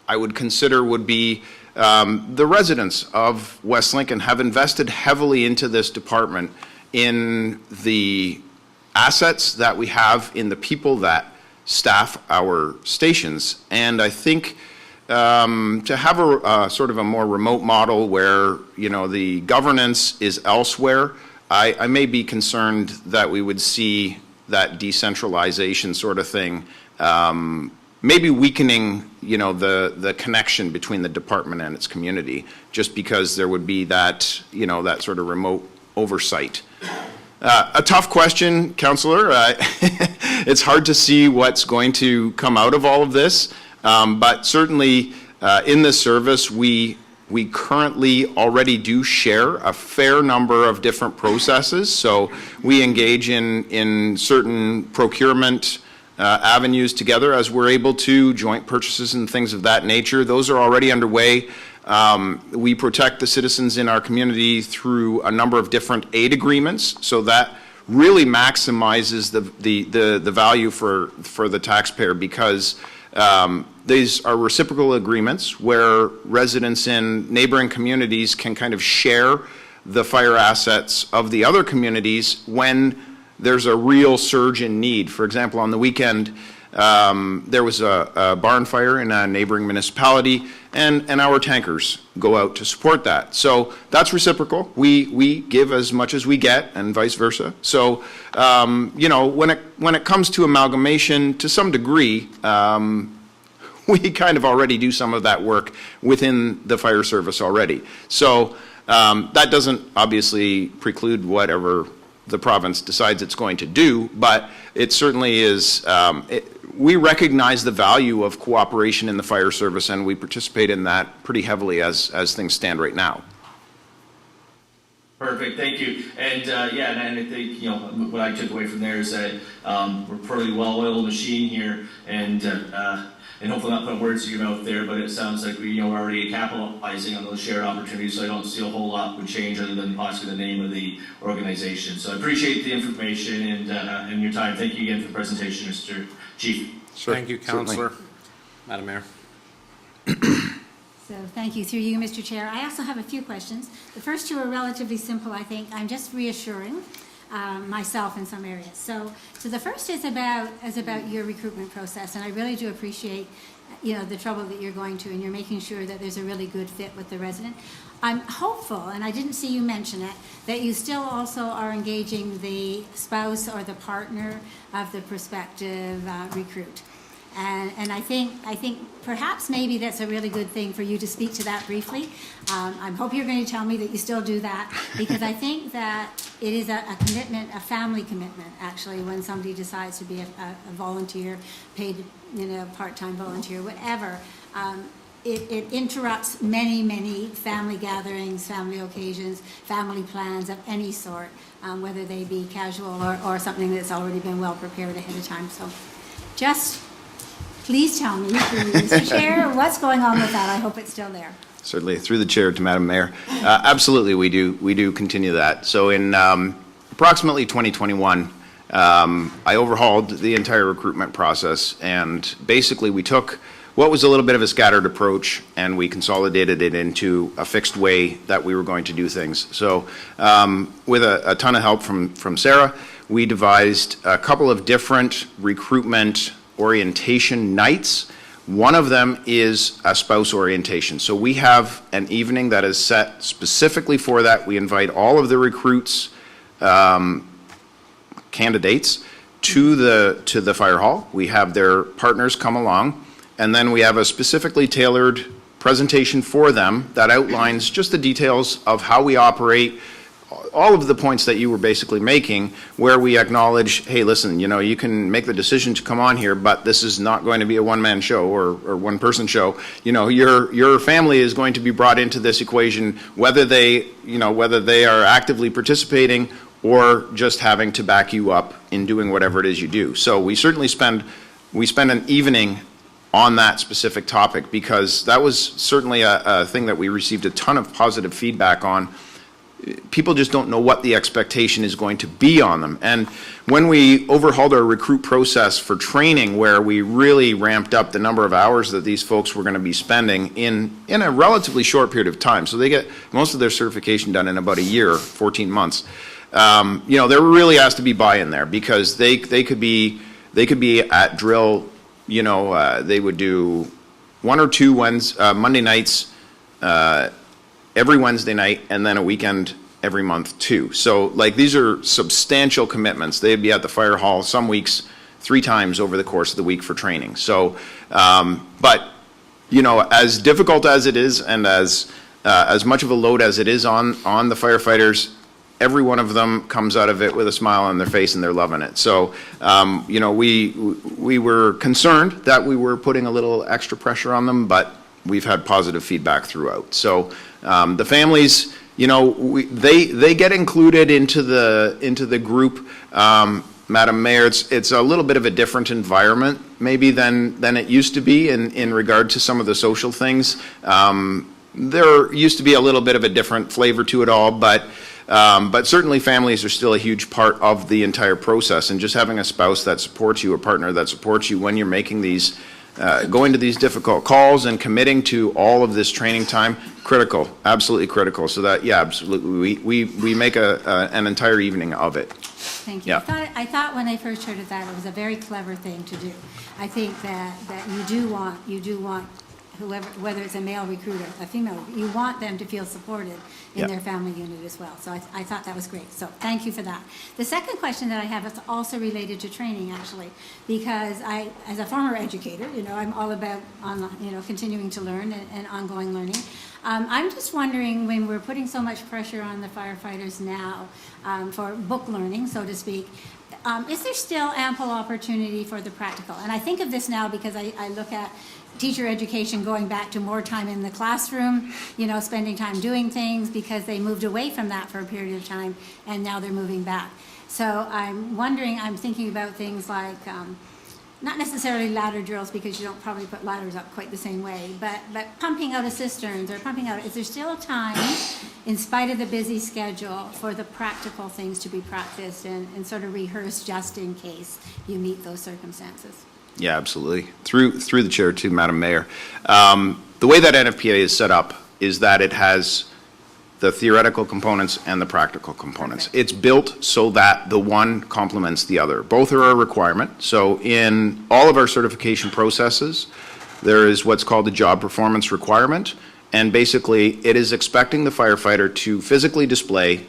I would consider would be the residents of West Lincoln have invested heavily into this department in the assets that we have, in the people that staff our stations. And I think to have a sort of a more remote model where, the governance is elsewhere, I may be concerned that we would see that decentralization sort of thing, maybe weakening, the connection between the department and its community, just because there would be that, that sort of remote oversight. A tough question, Councillor. It's hard to see what's going to come out of all of this, but certainly in the service, we currently already do share a fair number of different processes. So we engage in certain procurement avenues together as we're able to, joint purchases and things of that nature. Those are already underway. We protect the citizens in our community through a number of different aid agreements. So that really maximizes the value for the taxpayer, because these are reciprocal agreements where residents in neighboring communities can kind of share the fire assets of the other communities when there's a real surge in need. For example, on the weekend, there was a barn fire in a neighboring municipality, and our tankers go out to support that. So that's reciprocal. We give as much as we get, and vice versa. So you know, when it comes to amalgamation, to some degree, we kind of already do some of that work within the fire service already. So that doesn't obviously preclude whatever the province decides it's going to do, but it certainly is, we recognize the value of cooperation in the fire service, and we participate in that pretty heavily as things stand right now. Perfect, thank you. And yeah, and I think, you know, what I took away from there is that we're a pretty well-oiled machine here, and hopefully not putting words in your mouth there, but it sounds like we, you know, we're already capitalizing on those shared opportunities, so I don't see a whole lot would change other than possibly the name of the organization. So I appreciate the information and your time. Thank you again for the presentation, Mr. Chief. Sure, Thank you, certainly. Councillor. Madam Mayor. So thank you. Through you, Mr. Chair. I also have a few questions. The first two are relatively simple, I think. I'm just reassuring myself in some areas. So the first is about your recruitment process, and I really do appreciate, you know, the trouble that you're going to, and you're making sure that there's a really good fit with the resident. I'm hopeful, and I didn't see you mention it, that you still also are engaging the spouse or the partner of the prospective recruit. And I think perhaps maybe that's a really good thing for you to speak to that briefly. I hope you're going to tell me that you still do that, because I think that it is a commitment, a family commitment, actually, when somebody decides to be a volunteer, paid, you know, part-time volunteer, whatever. It interrupts many family gatherings, family occasions, family plans of any sort, whether they be casual or something that's already been well prepared ahead of time. So just please tell me, please, Mr. Chair, what's going on with that? I hope it's still there. Certainly, through the chair to Madam Mayor. Absolutely, we do continue that. So in approximately 2021, I overhauled the entire recruitment process, and basically we took what was a little bit of a scattered approach, and we consolidated it into a fixed way that we were going to do things. So with a ton of help from Sarah, we devised a couple of different recruitment orientation nights. One of them is a spouse orientation. So we have an evening that is set specifically for that. We invite all of the recruits, candidates, to the fire hall. We have their partners come along, and then we have a specifically tailored presentation for them that outlines just the details of how we operate, all of the points that you were basically making, where we acknowledge, hey, listen, you know, you can make the decision to come on here, but this is not going to be a one-man show or one-person show. You know, your family is going to be brought into this equation, whether they are actively participating or just having to back you up in doing whatever it is you do. So we certainly spend an evening on that specific topic, because that was certainly a thing that we received a ton of positive feedback on. People just don't know what the expectation is going to be on them. And when we overhauled our recruit process for training, where we really ramped up the number of hours that these folks were going to be spending in a relatively short period of time, so they get most of their certification done in about a year, 14 months. You know, there really has to be buy-in there, because they could be at drill. You know, they would do 1 or 2 Monday nights every Wednesday night, and then a weekend every month too. So like, these are substantial commitments. They'd be at the fire hall some weeks 3 times over the course of the week for training. So, but you know, as difficult as it is, and as much of a load as it is on the firefighters, every one of them comes out of it with a smile on their face, and they're loving it. So, you know, we were concerned that we were putting a little extra pressure on them, but we've had positive feedback throughout. So the families, you know, they get included into the group. Madam Mayor, it's a little bit of a different environment maybe than it used to be in regard to some of the social things. There used to be a little bit of a different flavor to it all, but But certainly families are still a huge part of the entire process, and just having a spouse that supports you, a partner that supports you when you're making these, going to these difficult calls and committing to all of this training time, critical, absolutely critical. So that, yeah, absolutely, we make an entire evening of it. Thank you. Yeah. I thought when I first heard of that, it was a very clever thing to do. I think that you do want whoever, whether it's a male recruiter, a female, you want them to feel supported in their family unit as well. So I thought that was great. So thank you for that. The second question that I have is also related to training, actually, because I, as a former educator, I'm all about continuing to learn and ongoing learning. I'm just wondering, when we're putting so much pressure on the firefighters now for book learning, so to speak, is there still ample opportunity for the practical? And I think of this now because I look at teacher education going back to more time in the classroom, spending time doing things, because they moved away from that for a period of time, and now they're moving back. So I'm wondering, I'm thinking about things like, not necessarily ladder drills, because you don't probably put ladders up quite the same way, but pumping out of cisterns or pumping out, is there still time, in spite of the busy schedule, for the practical things to be practiced and sort of rehearsed just in case you meet those circumstances? Yeah, absolutely. Through the chair to Madam Mayor. The way that NFPA is set up is that it has the theoretical components and the practical components. Okay. It's built so that the one complements the other. Both are a requirement. So in all of our certification processes, there is what's called a job performance requirement, and basically it is expecting the firefighter to physically display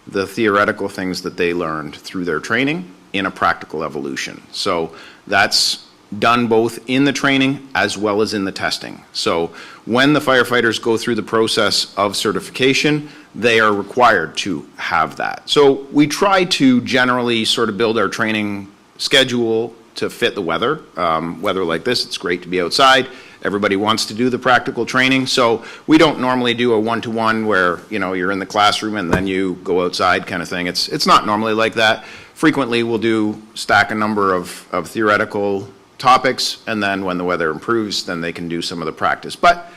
the theoretical things that they learned through their training in a practical evolution. So that's done both in the training as well as in the testing. So when the firefighters go through the process of certification, they are required to have that. So we try to generally sort of build our training schedule to fit the weather. Weather like this, it's great to be outside. Everybody wants to do the practical training. So we don't normally do a one-to-one where, you're in the classroom and then you go outside kind of thing. It's not normally like that. Frequently we'll stack a number of theoretical topics, and then when the weather improves, then they can do some of the practice. But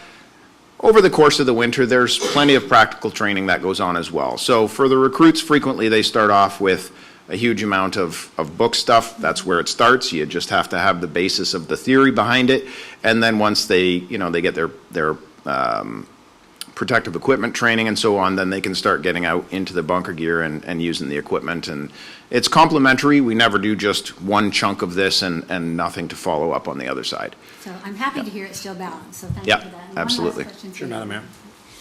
over the course of the winter, there's plenty of practical training that goes on as well. So for the recruits, frequently they start off with a huge amount of book stuff. That's where it starts. You just have to have the basis of the theory behind it, and then once they get their protective equipment training and so on, then they can start getting out into the bunker gear and using the equipment. And it's complementary. We never do just one chunk of this and nothing to follow up on the other side. So I'm happy to hear it's still balanced, so thank you for that. And one last Absolutely. question, Sure, please. Madam Mayor.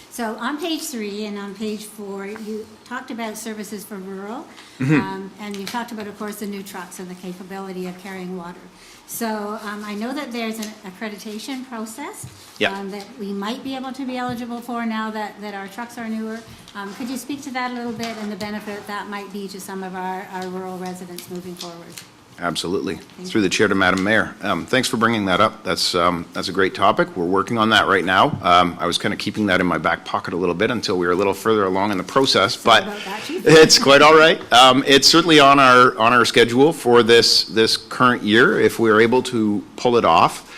So on page 3 and on page 4, you talked about services for rural, and you talked about, of course, the new trucks and the capability of carrying water. So I know that there's an accreditation process that we might be able to be eligible for now that our trucks are newer. Could you speak to that a little bit and the benefit that might be to some of our rural residents moving forward? Absolutely. Through the chair to Madam Mayor. Thanks for bringing that up. That's a great topic. We're working on that right now. I was kind of keeping that in my back pocket a little bit until we were a little further along in the process, but it's quite all right. It's certainly on our schedule for this current year if we are able to pull it off.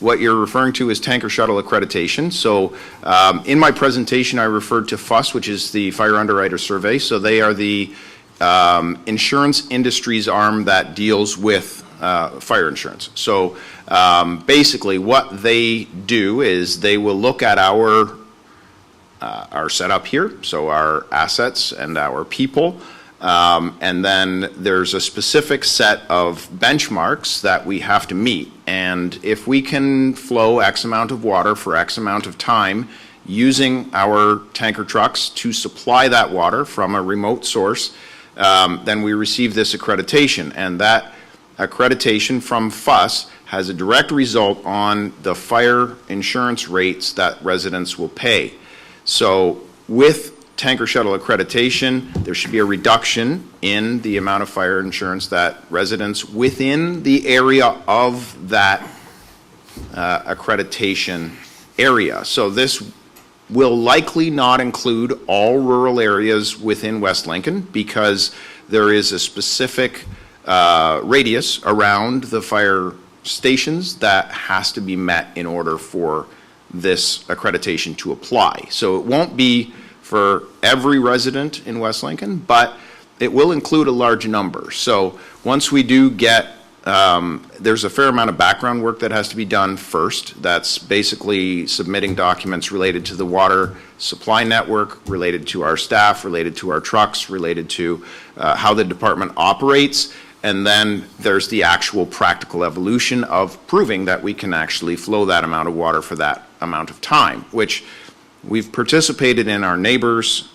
What you're referring to is tanker shuttle accreditation. So in my presentation, I referred to FUS, which is the Fire Underwriter Survey. So they are the insurance industry's arm that deals with fire insurance. So basically what they do is they will look at our setup here, so our assets and our people, and then there's a specific set of benchmarks that we have to meet. And if we can flow X amount of water for X amount of time using our tanker trucks to supply that water from a remote source, then we receive this accreditation, and that accreditation from FUS has a direct result on the fire insurance rates that residents will pay. So with tanker shuttle accreditation, there should be a reduction in the amount of fire insurance that residents within the area of that accreditation area. So this will likely not include all rural areas within West Lincoln because there is a specific radius around the fire stations that has to be met in order for this accreditation to apply. So it won't be for every resident in West Lincoln, but it will include a large number. So once we do get, there's a fair amount of background work that has to be done first. That's basically submitting documents related to the water supply network, related to our staff, related to our trucks, related to how the department operates. And then there's the actual practical evolution of proving that we can actually flow that amount of water for that amount of time, which we've participated in our neighbors'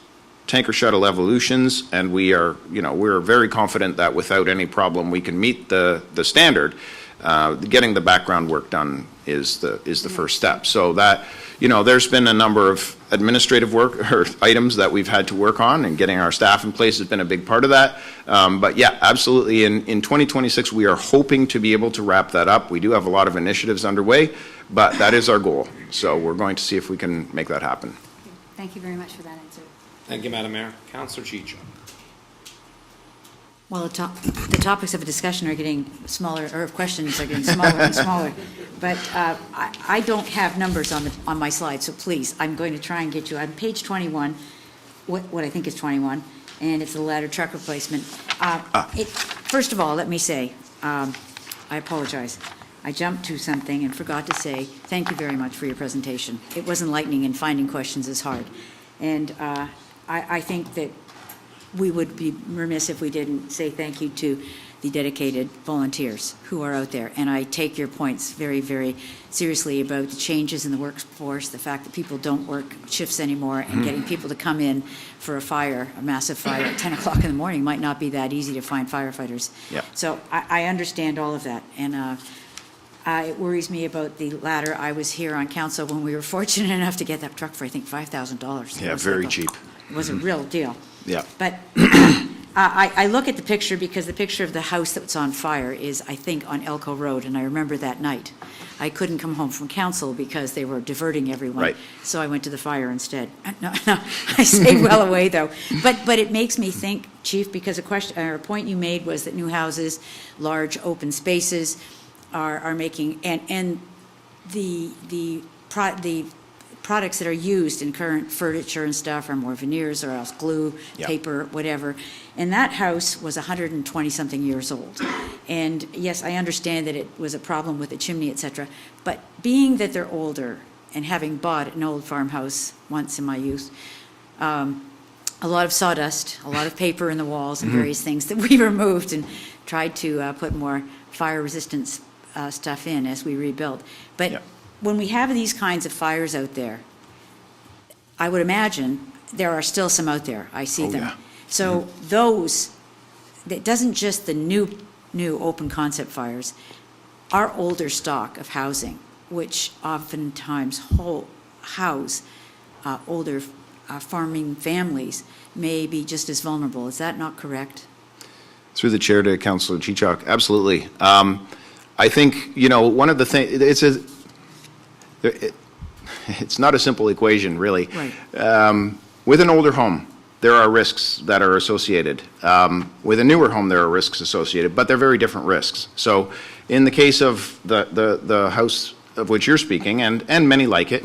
tanker shuttle evolutions, and we're very confident that without any problem we can meet the standard. Getting the background work done is the first step. So that, there's been a number of administrative work or items that we've had to work on, and getting our staff in place has been a big part of that. But yeah, absolutely. In 2026, we are hoping to be able to wrap that up. We do have a lot of initiatives underway, but that is our goal. So we're going to see if we can make that happen. Thank you very much for that answer. Thank you, Madam Mayor. Councillor Chicho. Well, the topics of a discussion are getting smaller, or of questions are getting smaller and smaller. But I don't have numbers on my slide, so please, I'm going to try and get you on page 21, what I think is 21, and it's the ladder truck replacement. First of all, let me say, I apologize. I jumped to something and forgot to say thank you very much for your presentation. It was enlightening, and finding questions is hard. And I think that we would be remiss if we didn't say thank you to the dedicated volunteers who are out there. And I take your points very, very seriously about the changes in the workforce, the fact that people don't work shifts anymore, and getting people to come in for a massive fire at 10 o'clock in the morning might not be that easy to find firefighters. Yeah. So I understand all of that. And it worries me about the ladder. I was here on council when we were fortunate enough to get that truck for, I think, $5,000. Yeah, very cheap. It was a real deal. Yeah. But I look at the picture because the picture of the house that's on fire is, I think, on Elko Road, and I remember that night. I couldn't come home from council because they were diverting everyone. Right. So I went to the fire instead. No, I stayed well away, though. But it makes me think, Chief, because a point you made was that new houses, large open spaces are making, and the products that are used in current furniture and stuff are more veneers or else glue, Yeah. paper, whatever. And that house was 120-something years old. And yes, I understand that it was a problem with the chimney, et cetera. But being that they're older, and having bought an old farmhouse once in my youth, a lot of sawdust, a lot of paper in the walls, and various things that we removed and tried to put more fire resistance stuff in as we rebuilt. But Yeah. when we have these kinds of fires out there, I would imagine there are still some out there. I see Oh, them. yeah. So those, that doesn't just the new open concept fires, our older stock of housing, which oftentimes house older farming families, may be just as vulnerable. Is that not correct? Through the chair to Councillor Chichok, absolutely. I think, one of the things, it's not a simple equation, really. Right. With an older home, there are risks that are associated. With a newer home, there are risks associated, but they're very different risks. So in the case of the house of which you're speaking, and many like it,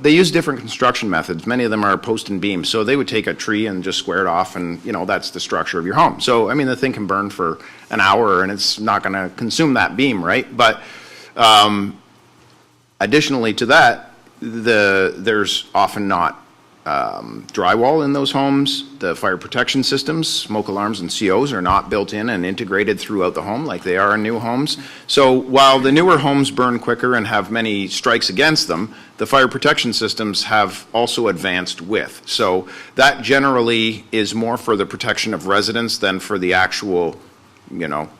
they use different construction methods. Many of them are post and beam. So they would take a tree and just square it off, and that's the structure of your home. So the thing can burn for an hour, and it's not going to consume that beam, right? But additionally to that, there's often not drywall in those homes. The fire protection systems, smoke alarms and COs are not built in and integrated throughout the home like they are in new homes. So while the newer homes burn quicker and have many strikes against them, the fire protection systems have also advanced with. So that generally is more for the protection of residents than for the actual,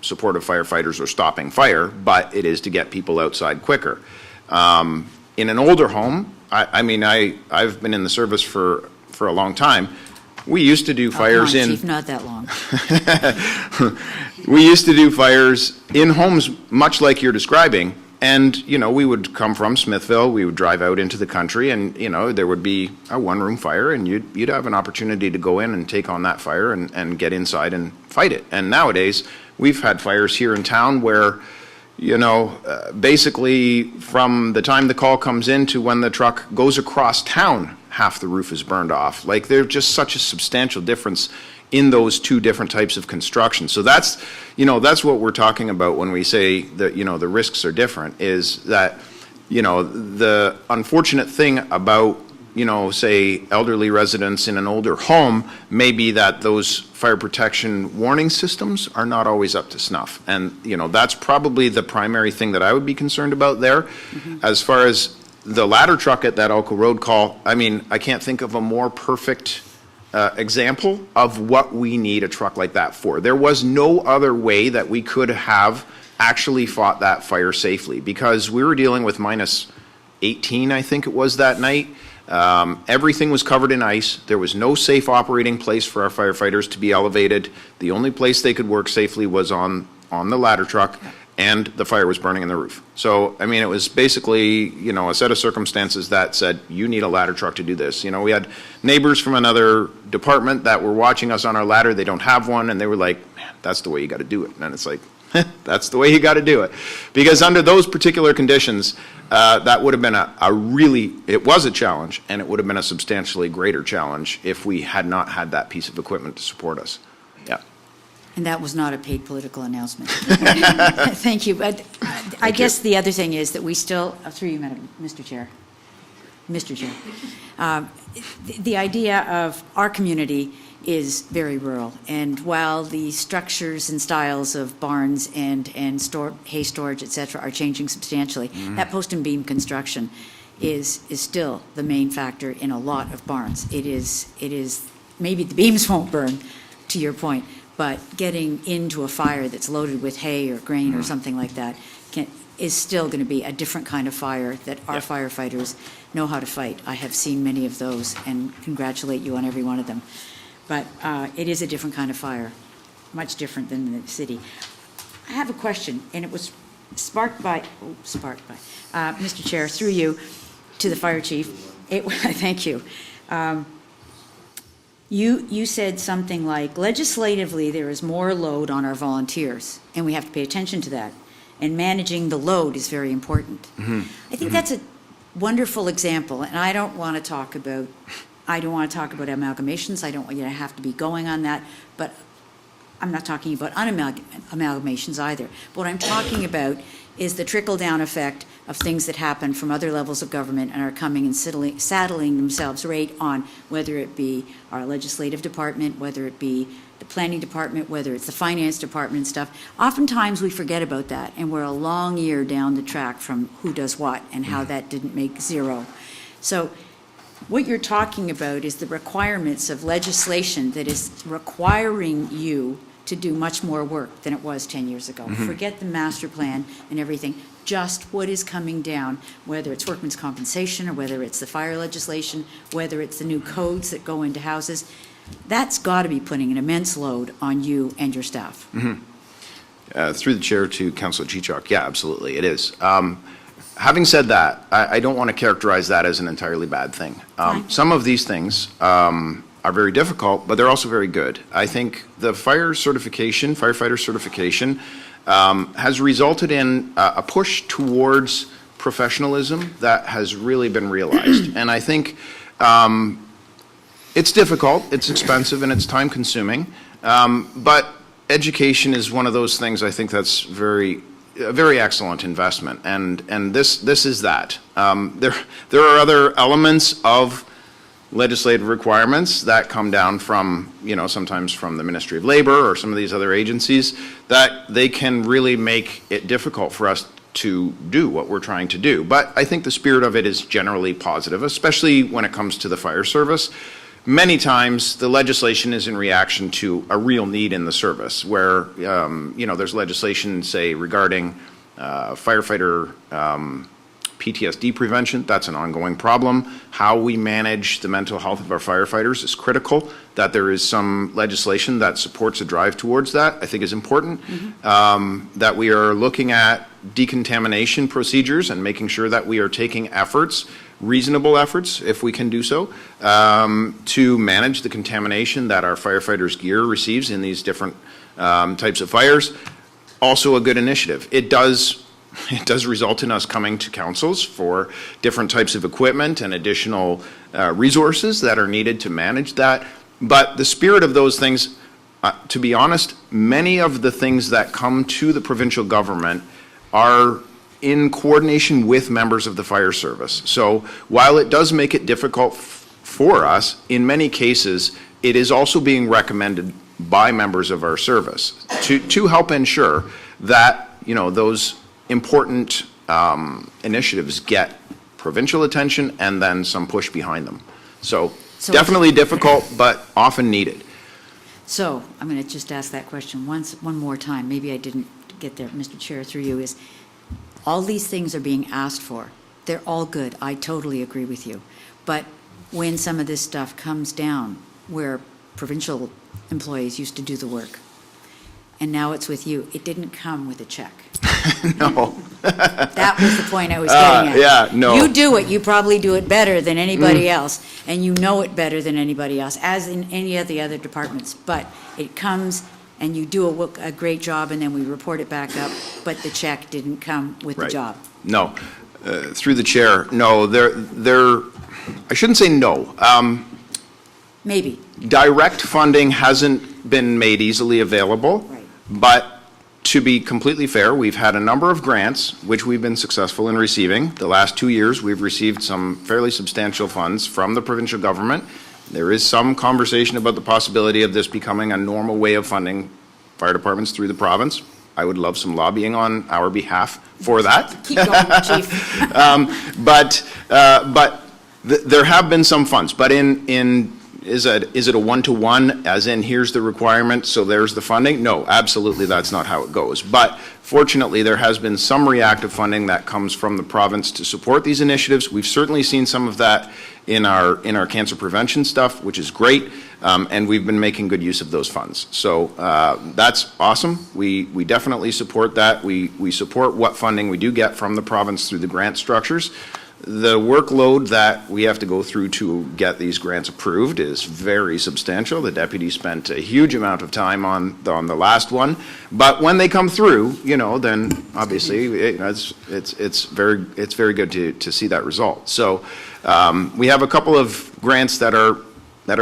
support of firefighters or stopping fire, but it is to get people outside quicker. In an older home, I've been in the service for a long time. We used to do fires come on, in. Chief, not that long. We used to do fires in homes much like you're describing, and we would come from Smithville. We would drive out into the country, and there would be a one-room fire, and you'd have an opportunity to go in and take on that fire and get inside and fight it. And nowadays, we've had fires here in town where, basically from the time the call comes in to when the truck goes across town half the roof is burned off. Like, there's just such a substantial difference in those two different types of construction. So that's what we're talking about when we say that, the risks are different, is that, the unfortunate thing about, say, elderly residents in an older home may be that those fire protection warning systems are not always up to snuff. And, that's probably the primary thing that I would be concerned about there. Mm-hmm. As far as the ladder truck at that Elko Road call, I mean, I can't think of a more perfect example of what we need a truck like that for. There was no other way that we could have actually fought that fire safely, because we were dealing with minus 18, I think it was, that night. Everything was covered in ice. There was no safe operating place for our firefighters to be elevated. The only place they could work safely was on the ladder truck, and the fire was burning in the roof. So, I mean, it was basically, a set of circumstances that said, you need a ladder truck to do this. We had neighbors from another department that were watching us on our ladder. They don't have one, and they were like, man, that's the way you got to do it. And it's like, that's the way you got to do it. Because under those particular conditions, that would have been it was a challenge, and it would have been a substantially greater challenge if we had not had that piece of equipment to support us. Yeah. And that was not a paid political announcement. Thank you. But I guess the other thing is that we still, through you, Mr. Chair. The idea of our community is very rural, and while the structures and styles of barns and hay storage, et cetera, are changing substantially, that post and beam construction is still the main factor in a lot of barns. It is maybe the beams won't burn, to your point, but getting into a fire that's loaded with hay or grain or something like that is still going to be a different kind of fire that our firefighters know how to fight. I have seen many of those and congratulate you on every one of them. But it is a different kind of fire, much different than the city. I have a question, and it was sparked by Mr. Chair, through you, to the fire chief. Thank you. You said something like, legislatively, there is more load on our volunteers, and we have to pay attention to that. And managing the load is very important. Mm-hmm. I think that's a wonderful example, and I don't want to talk about amalgamations. I don't want you to have to be going on that, but I'm not talking about unamalgamations either. But what I'm talking about is the trickle-down effect of things that happen from other levels of government and are coming and saddling themselves right on, whether it be our legislative department, whether it be the planning department, whether it's the finance department and stuff. Oftentimes we forget about that, and we're a long year down the track from who does what and how that didn't make zero. So what you're talking about is the requirements of legislation that is requiring you to do much more work than it was 10 years ago. Mm-hmm. Forget the master plan and everything. Just what is coming down, whether it's workman's compensation or whether it's the fire legislation, whether it's the new codes that go into houses, that's got to be putting an immense load on you and your staff. Mm-hmm. Through the chair to Councillor Chichok, yeah, absolutely, it is. Having said that, I don't want to characterize that as an entirely bad thing. Some of these things are very difficult, but they're also very good. I think the firefighter certification, has resulted in a push towards professionalism that has really been realized. And I think it's difficult, it's expensive, and it's time-consuming, but education is one of those things I think that's a very excellent investment, and this is that. There are other elements of legislative requirements that come down from, sometimes from the Ministry of Labor or some of these other agencies, that they can really make it difficult for us to do what we're trying to do. But I think the spirit of it is generally positive, especially when it comes to the fire service. Many times the legislation is in reaction to a real need in the service where, there's legislation, say, regarding firefighter PTSD prevention. That's an ongoing problem. How we manage the mental health of our firefighters is critical. That there is some legislation that supports a drive towards that, I think, is important. Mm-hmm. That we are looking at decontamination procedures and making sure that we are taking reasonable efforts, if we can do so, to manage the contamination that our firefighters' gear receives in these different types of fires. Also a good initiative. It does it does result in us coming to councils for different types of equipment and additional resources that are needed to manage that. But the spirit of those things, to be honest, many of the things that come to the provincial government are in coordination with members of the fire service. So while it does make it difficult for us, in many cases, it is also being recommended by members of our service to help ensure that, you know, those important initiatives get provincial attention and then some push behind them. So definitely difficult, but often needed. So I'm going to just ask that question one more time. Maybe I didn't get there, Mr. Chair, through you, is all these things are being asked for. They're all good. I totally agree with you. But when some of this stuff comes down, where provincial employees used to do the work, and now it's with you, it didn't come with a check. No. That was the point I was getting at. Yeah, no. You do it, you probably do it better than anybody else, and you know it better than anybody else, as in any of the other departments. But it comes, and you do a great job, and then we report it back up, but the check didn't come with the Right. job. No. Through the chair, no, I shouldn't say no. Maybe. Direct funding hasn't been made easily available. Right. But to be completely fair, we've had a number of grants, which we've been successful in receiving. The last 2 years, we've received some fairly substantial funds from the provincial government. There is some conversation about the possibility of this becoming a normal way of funding fire departments through the province. I would love some lobbying on our behalf for that. Keep going, Chief. But there have been some funds, but is it a one-to-one, as in here's the requirement, so there's the funding? No, absolutely, that's not how it goes. But fortunately, there has been some reactive funding that comes from the province to support these initiatives. We've certainly seen some of that in our cancer prevention stuff, which is great, and we've been making good use of those funds. So that's awesome. We definitely support that. We support what funding we do get from the province through the grant structures. The workload that we have to go through to get these grants approved is very substantial. The deputy spent a huge amount of time on the last one, but when they come through, you know, then obviously it's very good to see that result. So we have a couple of grants that are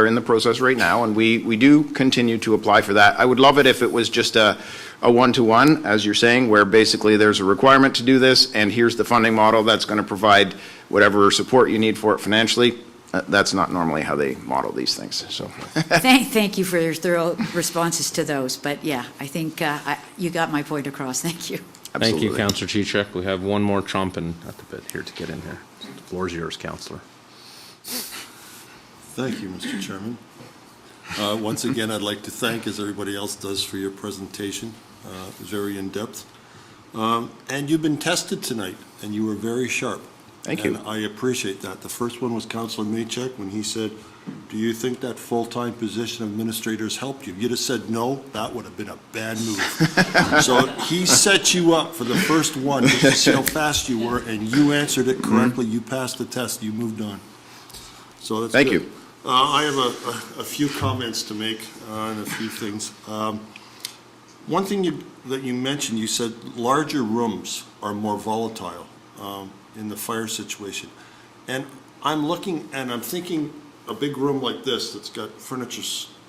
in the process right now, and we do continue to apply for that. I would love it if it was just a one-to-one, as you're saying, where basically there's a requirement to do this, and here's the funding model that's going to provide whatever support you need for it financially. That's not normally how they model these things. So, Thank you for your thorough responses to those. But yeah, I think you got my point across. Thank you. Thank you, Councillor Chichek. We have one more chomping at the bit here to get in here. The floor is yours, Councillor. Thank you, Mr. Chairman. Once again, I'd like to thank, as everybody else does, for your presentation. It was very in-depth. And you've been tested tonight, and you were very sharp. Thank you. And I appreciate that. The first one was Councillor Maychek when he said, do you think that full-time position of administrators helped you? If you'd have said no, that would have been a bad move. So he set you up for the first one just to see how fast you were, and you answered it correctly. You passed the test. You moved on. So that's Thank good. you. I have a few comments to make and a few things. One thing that you mentioned, you said larger rooms are more volatile in the fire situation. And I'm looking and I'm thinking a big room like this that's got furniture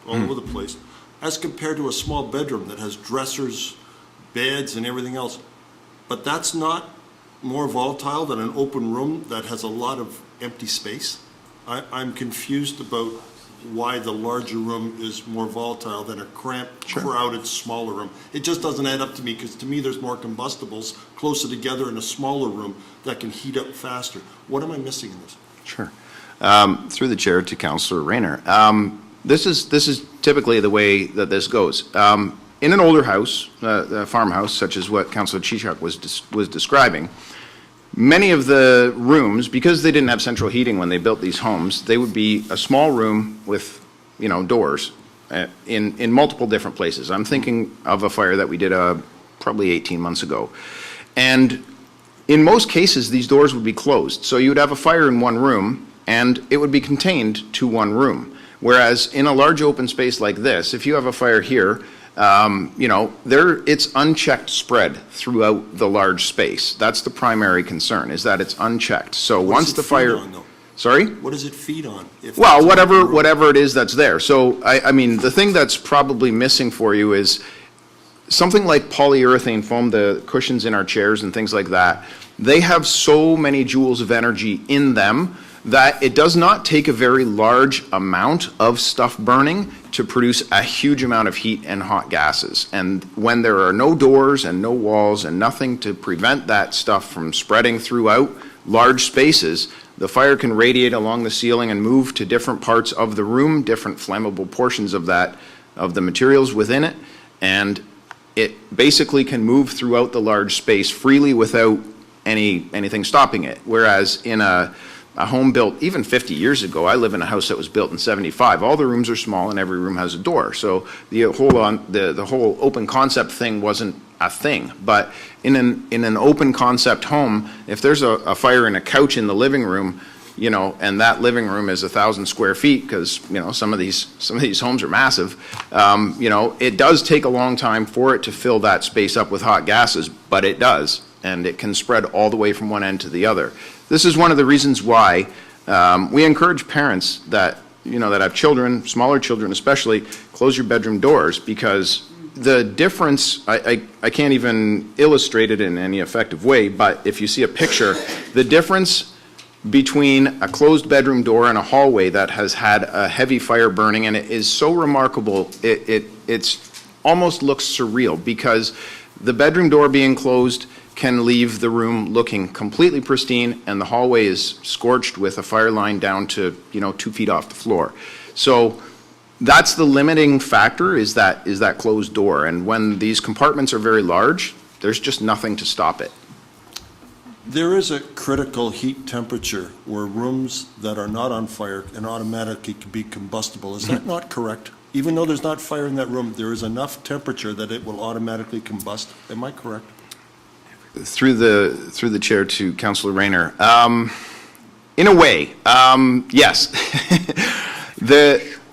all over the place, as compared to a small bedroom that has dressers, beds, and everything else. But that's not more volatile than an open room that has a lot of empty space. I'm confused about why the larger room is more volatile than a cramped, crowded, smaller room. It just doesn't add up to me, because to me there's more combustibles closer together in a smaller room that can heat up faster. What am I missing in this? Sure. Through the chair to Councillor Rayner. This is typically the way that this goes. In an older house, a farmhouse, such as what Councillor Chichak was describing, many of the rooms, because they didn't have central heating when they built these homes, they would be a small room with, you know, doors in multiple different places. I'm thinking of a fire that we did probably 18 months ago. And in most cases, these doors would be closed. So you would have a fire in one room, and it would be contained to one room. Whereas in a large open space like this, if you have a fire here, It's unchecked spread throughout the large space. That's the primary concern, is that it's unchecked. So once the fire. Sorry? What does it feed on? Well, whatever it is that's there. So, I mean, the thing that's probably missing for you is something like polyurethane foam, the cushions in our chairs and things like that. They have so many joules of energy in them that it does not take a very large amount of stuff burning to produce a huge amount of heat and hot gases. And when there are no doors and no walls and nothing to prevent that stuff from spreading throughout large spaces, the fire can radiate along the ceiling and move to different parts of the room, different flammable portions of the materials within it, and it basically can move throughout the large space freely without anything stopping it. Whereas in a home built even 50 years ago, I live in a house that was built in 75. All the rooms are small and every room has a door. So the whole open concept thing wasn't a thing. But in an open concept home, if there's a fire in a couch in the living room, and that living room is 1,000 square feet, because some of these homes are massive. It does take a long time for it to fill that space up with hot gases, but it does, and it can spread all the way from one end to the other. This is one of the reasons why we encourage parents that have children, smaller children especially, close your bedroom doors, because the difference, I can't even illustrate it in any effective way, but if you see a picture, the difference between a closed bedroom door and a hallway that has had a heavy fire burning, and it is so remarkable, it's almost looks surreal, because the bedroom door being closed can leave the room looking completely pristine, and the hallway is scorched with a fire line down to 2 feet off the floor. So that's the limiting factor, is that closed door, and when these compartments are very large, there's just nothing to stop it. There is a critical heat temperature where rooms that are not on fire can automatically be combustible. Is that not correct? Even though there's not fire in that room, there is enough temperature that it will automatically combust. Am I correct? Through the chair to Councillor Rayner, in a way, yes.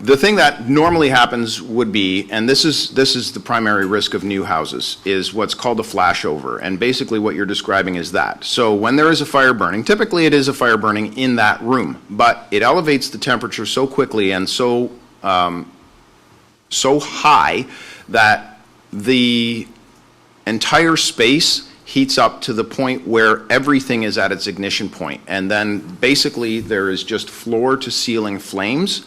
The thing that normally happens would be, and this is the primary risk of new houses, is what's called a flashover. And basically what you're describing is that. So when there is a fire burning, typically it is a fire burning in that room, but it elevates the temperature so quickly and so high that the entire space heats up to the point where everything is at its ignition point. And then basically there is just floor to ceiling flames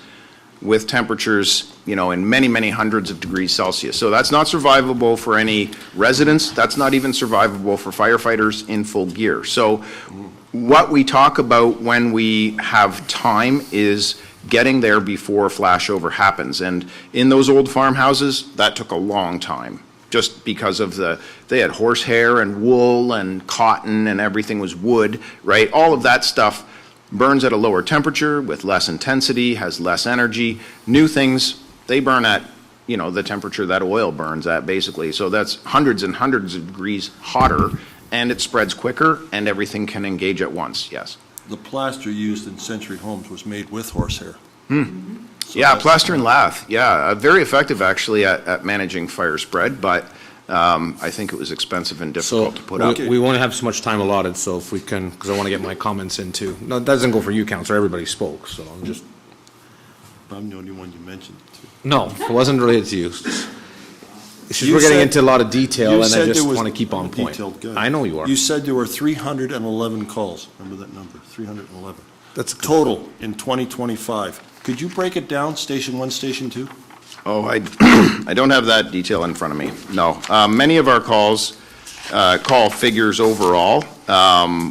with temperatures, in many, many hundreds of degrees Celsius. So that's not survivable for any residents. That's not even survivable for firefighters in full gear. So what we talk about when we have time is getting there before flashover happens. And in those old farmhouses, that took a long time, just because of they had horsehair and wool and cotton and everything was wood, right? All of that stuff burns at a lower temperature with less intensity, has less energy. New things, they burn at, the temperature that oil burns at, basically. So that's hundreds and hundreds of degrees hotter, and it spreads quicker, and everything can engage at once, yes. The plaster used in Century Homes was made with horsehair. So yeah, plaster and lath, yeah. Very effective, actually, at managing fire spread, but I think it was expensive and difficult to put up. We won't have so much time allotted, so if we can, because I want to get my comments in too. No, it doesn't go for you, Councillor, everybody spoke, so I'm just. I'm the only one you mentioned it to. No, it wasn't related to you. It's just we're getting into a lot of detail, and I just want to keep on point. I know you are. You said there were 311 calls. Remember that number, 311. That's total in 2025. Could you break it down, Station 1, Station 2? Oh, I don't have that detail in front of me, no. Many of our calls, call figures overall,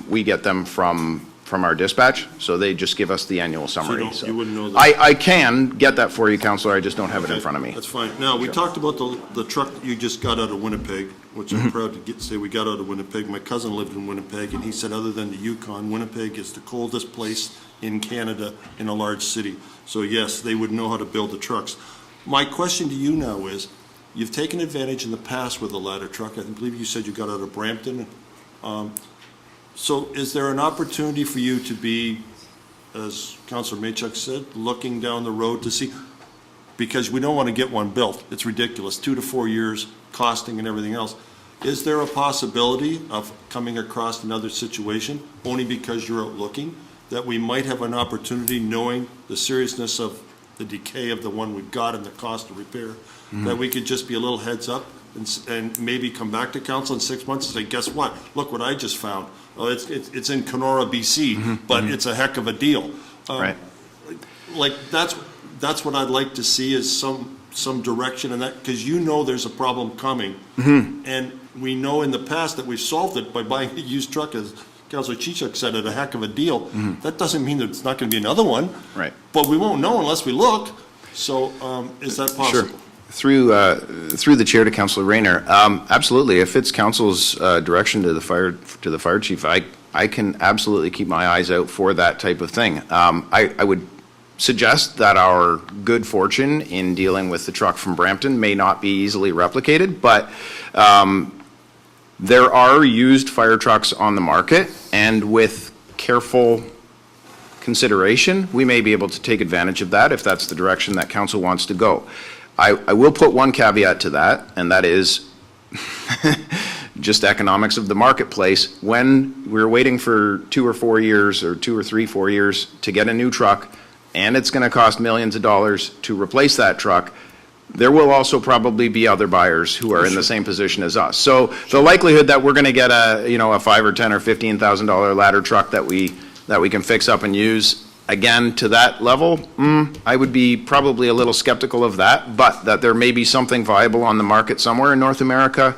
we get them from our dispatch, so they just give us the annual summary. So you wouldn't know that? I can get that for you, Councillor, I just don't have it in front of me. That's fine. Now, we talked about the truck that you just got out of Winnipeg, which I'm proud to say we got out of Winnipeg. My cousin lived in Winnipeg, and he said other than the Yukon, Winnipeg is the coldest place in Canada in a large city. So yes, they would know how to build the trucks. My question to you now is, you've taken advantage in the past with a ladder truck. I believe you said you got out of Brampton. So is there an opportunity for you to be, as Councillor Maychuk said, looking down the road to see, because we don't want to get one built. It's ridiculous, 2 to 4 years costing and everything else. Is there a possibility of coming across another situation, only because you're out looking, that we might have an opportunity, knowing the seriousness of the decay of the one we've got and the cost of repair, that we could just be a little heads up and maybe come back to council in 6 months and say, guess what? Look what I just found. Oh, it's in Kenora, BC, but it's a heck of a deal. Right. Like, that's what I'd like to see, is some direction in that, because you know there's a problem coming. And we know in the past that we've solved it by buying a used truck, as Councilor Chichuk said, at a heck of a deal. That doesn't mean that it's not going to be another one. Right. But we won't know unless we look. So is that possible? Sure. Through the chair to Councilor Rayner, absolutely. If it's council's direction to the fire chief, I can absolutely keep my eyes out for that type of thing. I would suggest that our good fortune in dealing with the truck from Brampton may not be easily replicated, but there are used fire trucks on the market, and with careful consideration, we may be able to take advantage of that if that's the direction that council wants to go. I will put one caveat to that, and that is just economics of the marketplace. When we're waiting for 2 or 4 years, or 2 or 3, 4 years to get a new truck, and it's going to cost millions of dollars to replace that truck, there will also probably be other buyers who are in the same position as us. So the likelihood that we're going to get a $5,000 or $10,000 or $15,000 ladder truck that we can fix up and use, again, to that level, I would be probably a little skeptical of that, but that there may be something viable on the market somewhere in North America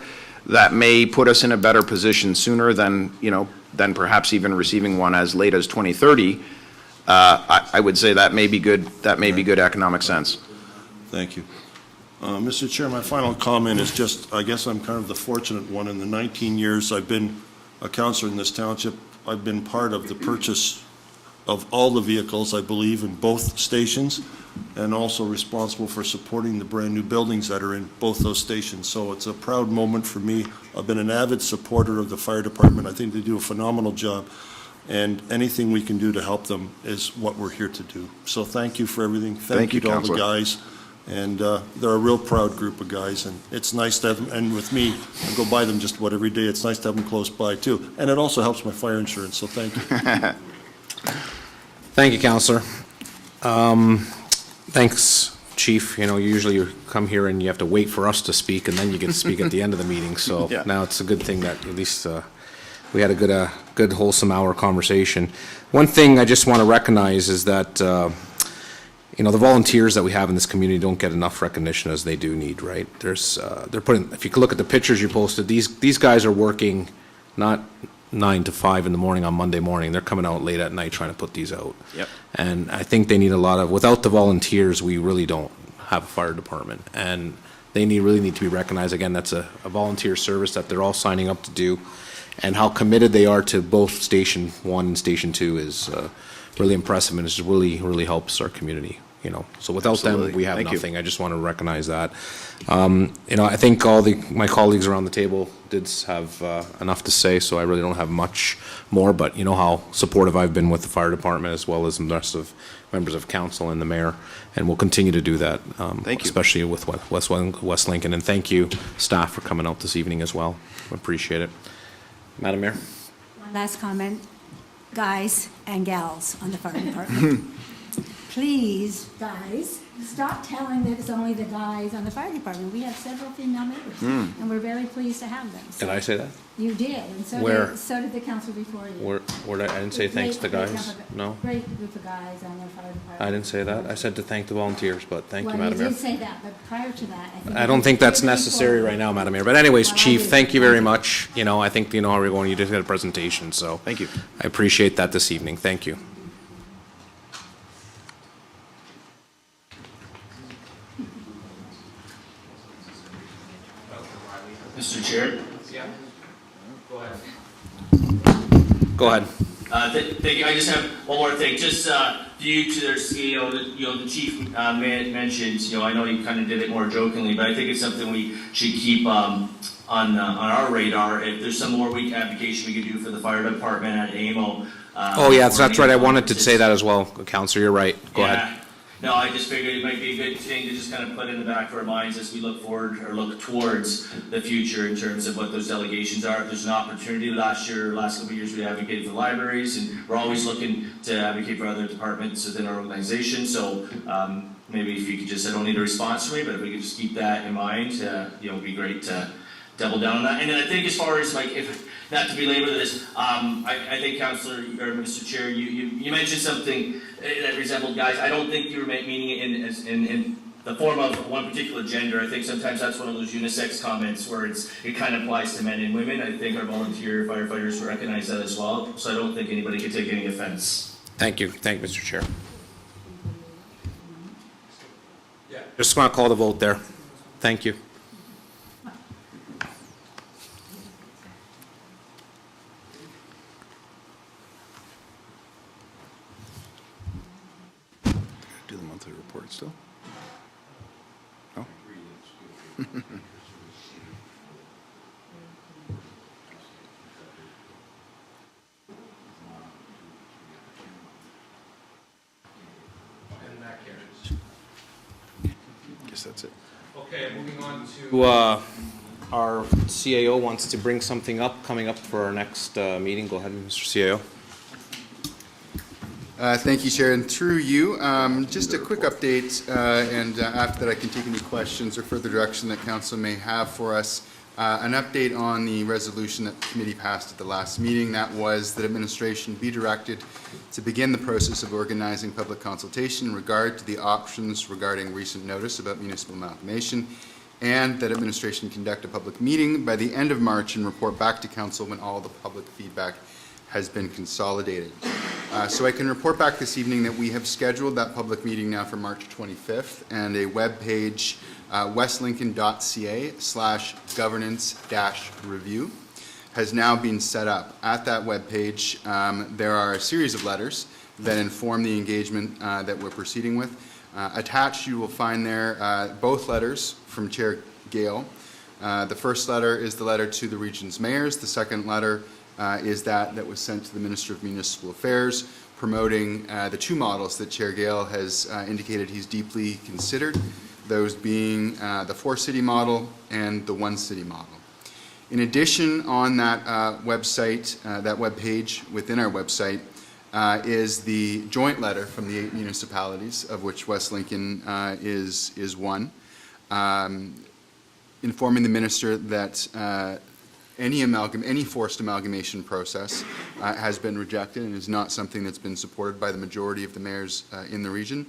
that may put us in a better position sooner than perhaps even receiving one as late as 2030. I would say that may be good. That may be good economic sense. Thank you. Mr. Chair, my final comment is just, I guess I'm kind of the fortunate one. In the 19 years I've been a councillor in this township, I've been part of the purchase of all the vehicles, I believe, in both stations, and also responsible for supporting the brand-new buildings that are in both those stations. So it's a proud moment for me. I've been an avid supporter of the fire department. I think they do a phenomenal job, and anything we can do to help them is what we're here to do. So thank you for everything. Thank you to all the guys. And they're a real proud group of guys, and it's nice to have them, and with me, I go by them just about every day. It's nice to have them close by, too. And it also helps my fire insurance, so thank you. Thank you, Councillor. Thanks, Chief. Usually you come here and you have to wait for us to speak, and then you get to speak at the end of the meeting. So now it's a good thing that at least we had a good wholesome hour conversation. One thing I just want to recognize is that the volunteers that we have in this community don't get enough recognition as they do need, right? They're putting, if you look at the pictures you posted, these guys are working not 9 to 5 in the morning on Monday morning. They're coming out late at night trying to put these out. Yep. And I think they need without the volunteers, we really don't have a fire department. And they really need to be recognized. Again, that's a volunteer service that they're all signing up to do. And how committed they are to both Station 1 and Station 2 is really impressive, and it really, really helps our community. So without them, we have nothing. I just want to recognize that. I think all my colleagues around the table did have enough to say, so I really don't have much more, but you know how supportive I've been with the fire department, as well as the rest of members of council and the mayor, and we'll continue to do that. Thank you. Especially with West Lincoln, and thank you, staff, for coming out this evening as well. Appreciate it. Madam Mayor? One last comment, guys and gals on the fire department. Please, guys, stop telling that it's only the guys on the fire department. We have several female members, and we're very pleased to have them. So Did I say that? you did, and so did the council before you. I didn't say thanks to guys. No? Great group of guys on the fire department. I didn't say that. I said to thank the volunteers, but thank you, Well, Madam you Mayor. did say that, but prior to that, I think. I don't think that's Very necessary important. right now, Madam Mayor. But anyways, Well, I Chief, do. thank you very much. I think you know how we're going. You just got a presentation, so. Thank you. I appreciate that this evening. Thank you. Mr. Chair? Go ahead. Thank you. I just have one more thing. Just due to their scale, the chief mentioned, I know you kind of did it more jokingly, but I think it's something we should keep on our radar. If there's some more advocacy we could do for the fire department at AMO. Oh, yeah, that's right. I wanted to say that as well, Counselor. You're right. Go ahead. no, I just figured it might be a good thing to just kind of put in the back of our minds as we look forward or look towards the future in terms of what those delegations are. If there's an opportunity, last couple of years, we advocated for libraries, and we're always looking to advocate for other departments within our organization. So maybe if you could just, I don't need a response from me, but if we could just keep that in mind, it'd be great to double down on that. And then I think as far as like, if not to belabor this, I think Councillor or Mr. Chair, you mentioned something that resembled guys. I don't think you were meaning it in the form of one particular gender. I think sometimes that's one of those unisex comments where it kind of applies to men and women. I think our volunteer firefighters recognize that as well. So I don't think anybody can take any offense. Thank you. Thank you, Mr. Chair. Just want to call the vote there. Thank you. Do the monthly report still? No? Guess that's it. Okay, moving on to our CAO wants to bring something up coming up for our next meeting. Go ahead, Mr. CAO. Thank you, Chair, and through you, just a quick update, and after that I can take any questions or further direction that Council may have for us. An update on the resolution that the committee passed at the last meeting. That was that administration be directed to begin the process of organizing public consultation in regard to the options regarding recent notice about municipal amalgamation, and that administration conduct a public meeting by the end of March and report back to Council when all the public feedback has been consolidated. So I can report back this evening that we have scheduled that public meeting now for March 25th, and a web page, westlincoln.ca/governance-review, has now been set up. At that web page, there are a series of letters that inform the engagement that we're proceeding with. Attached, you will find there both letters from Chair Gale. The first letter is the letter to the region's mayors. The second letter is that was sent to the Minister of Municipal Affairs, promoting the two models that Chair Gale has indicated he's deeply considered, those being the four-city model and the one-city model. In addition, on that website, that web page within our website, is the joint letter from the 8 municipalities, of which West Lincoln is one, informing the Minister that any forced amalgamation process has been rejected and is not something that's been supported by the majority of the mayors in the region.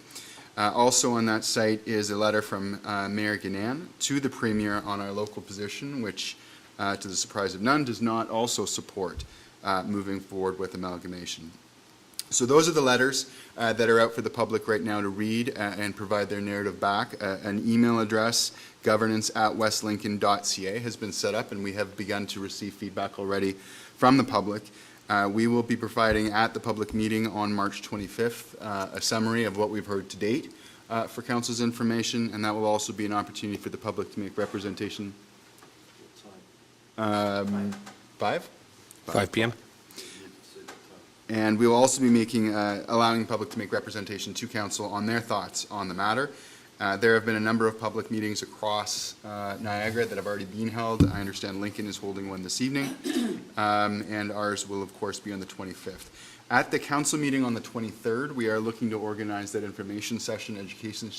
Also on that site is a letter from Mayor Ganan to the Premier on our local position, which, to the surprise of none, does not also support moving forward with amalgamation. So those are the letters that are out for the public right now to read and provide their narrative back. An email address, governance@westlincoln.ca, has been set up, and we have begun to receive feedback already from the public. We will be providing at the public meeting on March 25th a summary of what we've heard to date for Council's information, and that will also be an opportunity for the public to make representation. 5 p.m. And we will also be allowing the public to make representation to Council on their thoughts on the matter. There have been a number of public meetings across Niagara that have already been held. I understand Lincoln is holding one this evening, and ours will, of course, be on the 25th. At the Council meeting on the 23rd, we are looking to organize that information session, education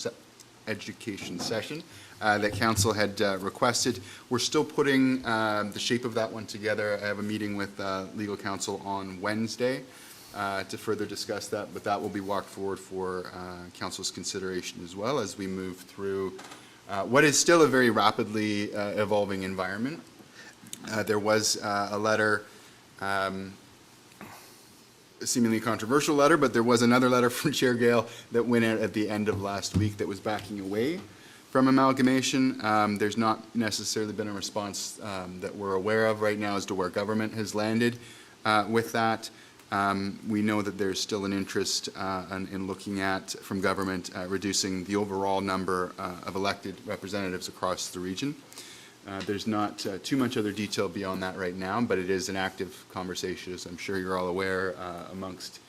session that Council had requested. We're still putting the shape of that one together. I have a meeting with legal counsel on Wednesday to further discuss that, but that will be walked forward for Council's consideration as well as we move through what is still a very rapidly evolving environment. There was a letter, a seemingly controversial letter, but there was another letter from Chair Gale that went out at the end of last week that was backing away from amalgamation. There's not necessarily been a response that we're aware of right now as to where government has landed with that. We know that there's still an interest in looking at, from government, reducing the overall number of elected representatives across the region. There's not too much other detail beyond that right now, but it is an active conversation, as I'm sure you're all aware, amongst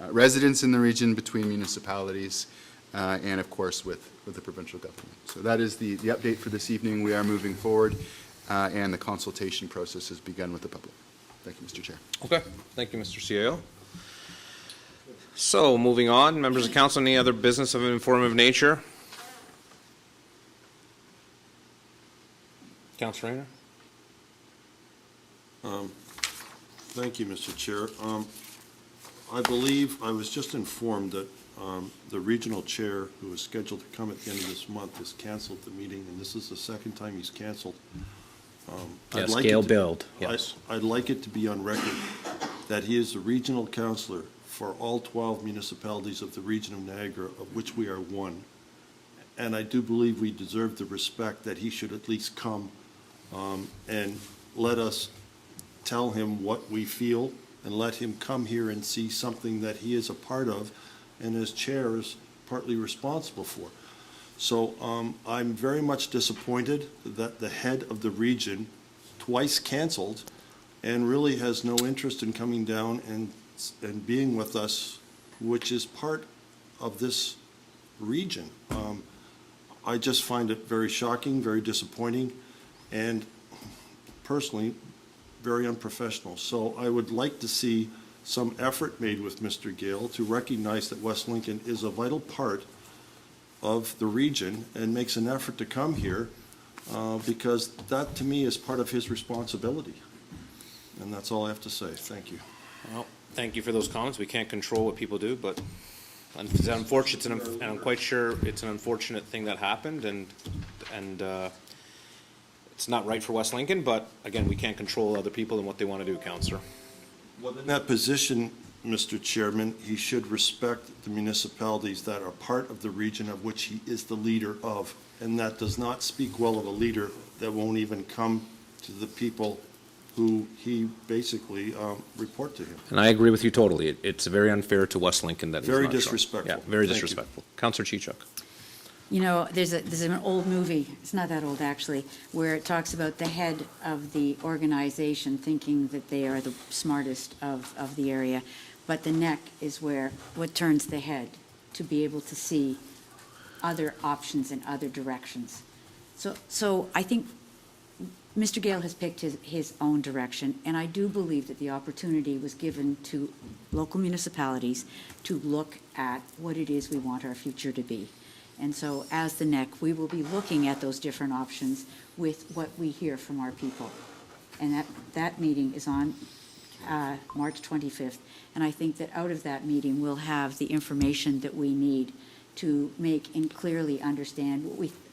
residents in the region, between municipalities and of course with the provincial government. So that is the update for this evening. We are moving forward, and the consultation process has begun with the public. Thank you, Mr. Chair. Okay, thank you, Mr. CAO. So, moving on, members of council, any other business of an informative nature? Councilor Rayner? Thank you, Mr. Chair. I believe, I was just informed that the regional chair, who was scheduled to come at the end of this month, has canceled the meeting, and this is the second time he's canceled. I'd like it Gail to- Build, yes. I'd like it to be on record that he is the regional counselor for all 12 municipalities of the region of Niagara, of which we are one. And I do believe we deserve the respect that he should at least come and let us tell him what we feel, and let him come here and see something that he is a part of and as chair is partly responsible for. So I'm very much disappointed that the head of the region twice canceled and really has no interest in coming down and being with us, which is part of this region. I just find it very shocking, very disappointing, and personally, very unprofessional. So I would like to see some effort made with Mr. Gale to recognize that West Lincoln is a vital part of the region and makes an effort to come here, because that, to me, is part of his responsibility. And that's all I have to say. Thank you. Well, thank you for those comments. We can't control what people do, but it's unfortunate, and I'm quite sure it's an unfortunate thing that happened, and it's not right for West Lincoln, but again, we can't control other people and what they want to do, Councillor. Well, in that position, Mr. Chairman, he should respect the municipalities that are part of the region of which he is the leader of, and that does not speak well of a leader that won't even come to the people who he basically report to him. And I agree with you totally. It's very unfair to West Lincoln that he's Very not showing. disrespectful. Yeah, very Thank you. disrespectful. Councillor Chichuk. You know, there's an old movie, it's not that old actually, where it talks about the head of the organization thinking that they are the smartest of the area, but the neck is what turns the head to be able to see other options in other directions. So I think Mr. Gale has picked his own direction, and I do believe that the opportunity was given to local municipalities to look at what it is we want our future to be. And so as the NEC, we will be looking at those different options with what we hear from our people. And that meeting is on March 25th. And I think that out of that meeting, we'll have the information that we need to make and clearly understand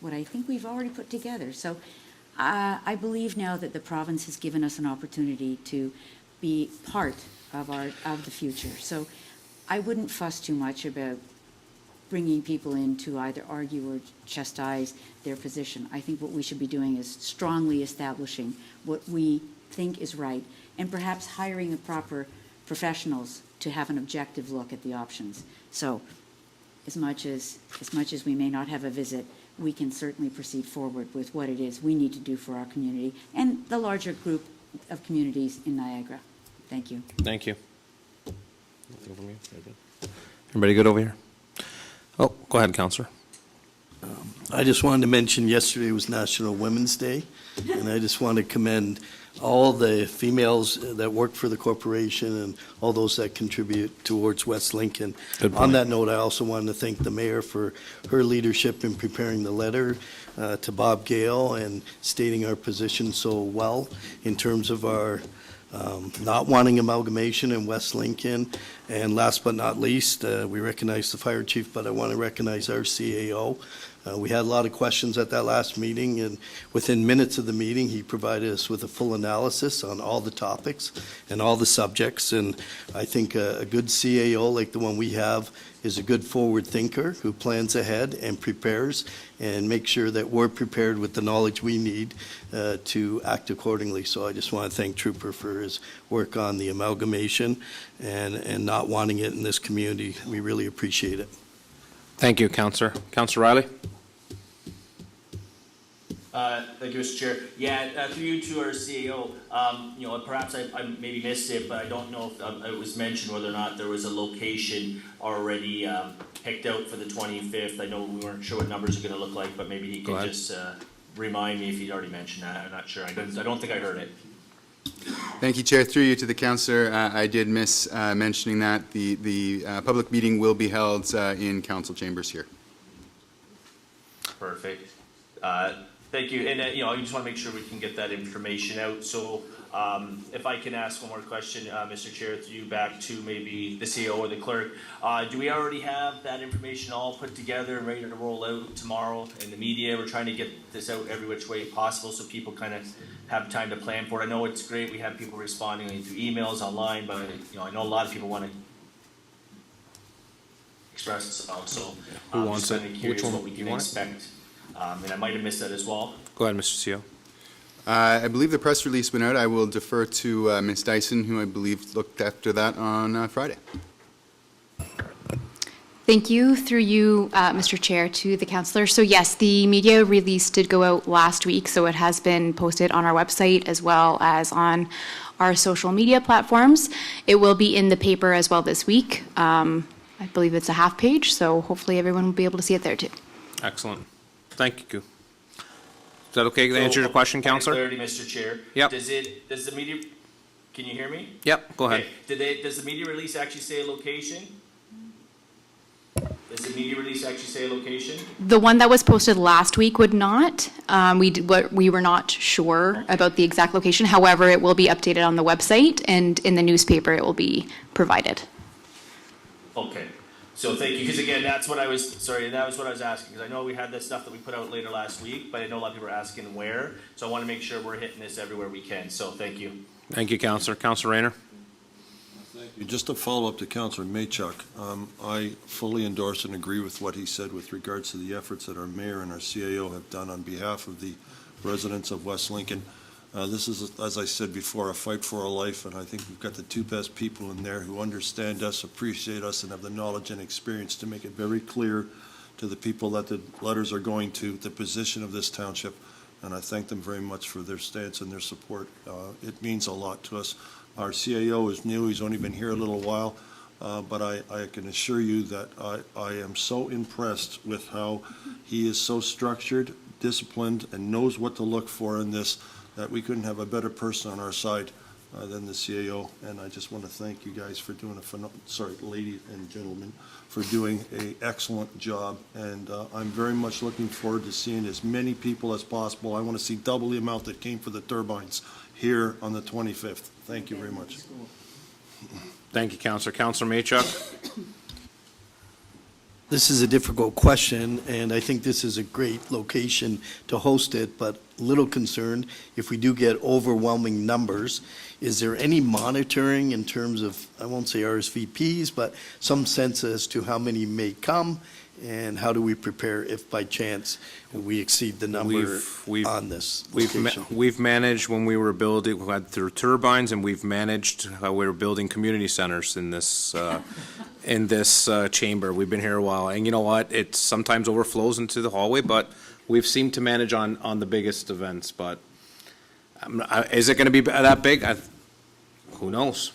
what I think we've already put together. So I believe now that the province has given us an opportunity to be part of the future. So I wouldn't fuss too much about bringing people in to either argue or chastise their position. I think what we should be doing is strongly establishing what we think is right, and perhaps hiring the proper professionals to have an objective look at the options. So as much as we may not have a visit, we can certainly proceed forward with what it is we need to do for our community and the larger group of communities in Niagara. Thank you. Thank you. Nothing from you? Everybody good over here? Oh, go ahead, Councillor. I just wanted to mention yesterday was National Women's Day, and I just want to commend all the females that work for the corporation and all those that contribute towards West Lincoln. Good On point. that note, I also wanted to thank the mayor for her leadership in preparing the letter to Bob Gale and stating our position so well in terms of our not wanting amalgamation in West Lincoln. And last but not least, we recognize the fire chief, but I want to recognize our CAO. We had a lot of questions at that last meeting, and within minutes of the meeting, he provided us with a full analysis on all the topics and all the subjects. And I think a good CAO like the one we have is a good forward thinker who plans ahead and prepares and makes sure that we're prepared with the knowledge we need to act accordingly. So I just want to thank Trooper for his work on the amalgamation and not wanting it in this community. We really appreciate it. Thank you, Councillor. Councillor Riley? Thank you, Mr. Chair. Yeah, through you to our CAO, perhaps I maybe missed it, but I don't know if it was mentioned whether or not there was a location already picked out for the 25th. I know we weren't sure what numbers are going to look like, but maybe he Go could ahead. just remind me if he'd already mentioned that. I'm not sure. I don't think I heard it. Thank you, Chair. Through you to the councillor, I did miss mentioning that. The public meeting will be held in council chambers here. Perfect. Thank you. And, I just want to make sure we can get that information out. So if I can ask one more question, Mr. Chair, through you back to maybe the CEO or the clerk. Do we already have that information all put together and ready to roll out tomorrow in the media? We're trying to get this out every which way possible so people kind of have time to plan for it. I know it's great. We have people responding through emails, online, but, I know a lot of people want to express themselves. So Who wants just it? kind of curious Which one? what we You can want it? expect. And I might have missed that as well. Go ahead, Mr. CEO. I believe the press release went out. I will defer to Ms. Dyson, who I believe looked after that on Friday. Thank you. Through you, Mr. Chair, to the councillor. So yes, the media release did go out last week, so it has been posted on our website as well as on our social media platforms. It will be in the paper as well this week. I believe it's a half page, so hopefully everyone will be able to see it there too. Excellent. Thank you. Is that okay to answer your question, Councillor? Clarity, Mr. Chair. Yep. Does the media, can you hear me? Yep, go ahead. Okay. Does the media release actually say a location? Does the media release actually say a location? The one that was posted last week would not. We were not sure about the exact location. However, it will be updated on the website, and in the newspaper it will be provided. Okay. So thank you, because again, that was what I was asking, because I know we had this stuff that we put out later last week, but I know a lot of people are asking where, so I want to make sure we're hitting this everywhere we can, so thank you. Thank you, Councillor. Councillor Rayner? Just to follow up to Councillor Maychuk, I fully endorse and agree with what he said with regards to the efforts that our mayor and our CAO have done on behalf of the residents of West Lincoln. This is, as I said before, a fight for our life, and I think we've got the two best people in there who understand us, appreciate us, and have the knowledge and experience to make it very clear to the people that the letters are going to, the position of this township, and I thank them very much for their stance and their support. It means a lot to us. Our CAO is new, he's only been here a little while, but I can assure you that I am so impressed with how he is so structured, disciplined, and knows what to look for in this, that we couldn't have a better person on our side than the CAO. And I just want to thank you guys for doing ladies and gentlemen, for doing an excellent job. And I'm very much looking forward to seeing as many people as possible. I want to see double the amount that came for the turbines here on the 25th. Thank you very much. Thank you, Councillor. Councillor Maychuk? This is a difficult question, and I think this is a great location to host it, but a little concerned if we do get overwhelming numbers. Is there any monitoring in terms of, I won't say RSVPs, but some sense as to how many may come, and how do we prepare if by chance we exceed the number on this location? We've managed, when we were building, we had through turbines, and we've managed how we were building community centers in this chamber. We've been here a while, and you know what? It sometimes overflows into the hallway, but we've seemed to manage on the biggest events. But is it going to be that big? Who knows?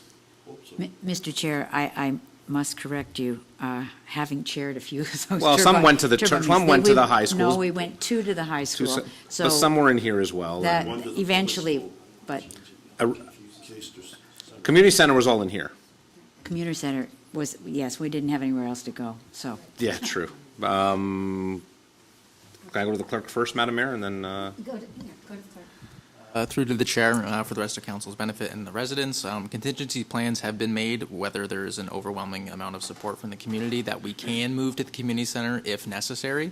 Mr. Chair, I must correct you, having chaired a few of those. Well, some went to the high schools. No, we went two to the high school. But some were in here as well. That eventually, but Community center was all in here. community center was, yes, we didn't have anywhere else to go, so. Yeah, true. Can I go to the clerk first, Madam Mayor, and then? Go to the clerk. Through to the chair, for the rest of council's benefit and the residents, contingency plans have been made, whether there is an overwhelming amount of support from the community, that we can move to the community center if necessary.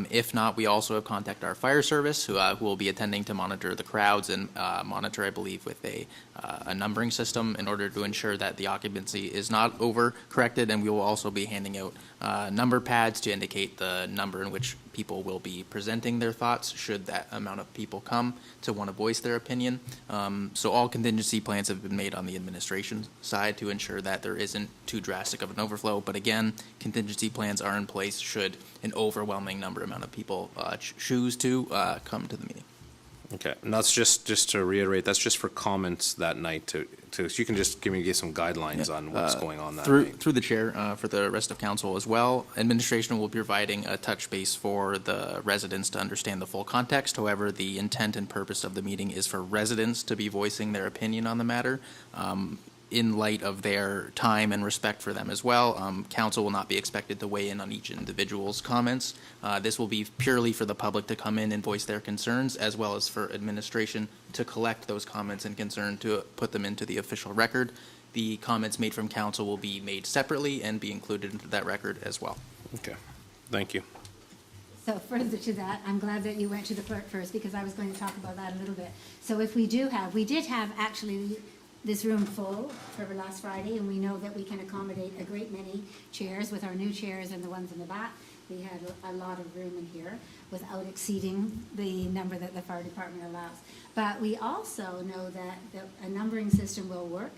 If not, we also have contacted our fire service, who will be attending to monitor the crowds and monitor, I believe, with a numbering system in order to ensure that the occupancy is not overcorrected, and we will also be handing out number pads to indicate the number in which people will be presenting their thoughts, should that amount of people come to want to voice their opinion. So all contingency plans have been made on the administration side to ensure that there isn't too drastic of an overflow. But again, contingency plans are in place should an overwhelming amount of people choose to come to the meeting. Okay, and that's just to reiterate, that's just for comments that night so you can just give me some guidelines on what's going on that night. Through the chair, for the rest of council as well, administration will be providing a touch base for the residents to understand the full context. However, the intent and purpose of the meeting is for residents to be voicing their opinion on the matter. In light of their time and respect for them as well, council will not be expected to weigh in on each individual's comments. This will be purely for the public to come in and voice their concerns, as well as for administration to collect those comments and concern to put them into the official record. The comments made from council will be made separately and be included into that record as well. Okay, thank you. So further to that, I'm glad that you went to the clerk first, because I was going to talk about that a little bit. So if we did have actually this room full for last Friday, and we know that we can accommodate a great many chairs with our new chairs and the ones in the back. We had a lot of room in here without exceeding the number that the fire department allows. But we also know that a numbering system will work,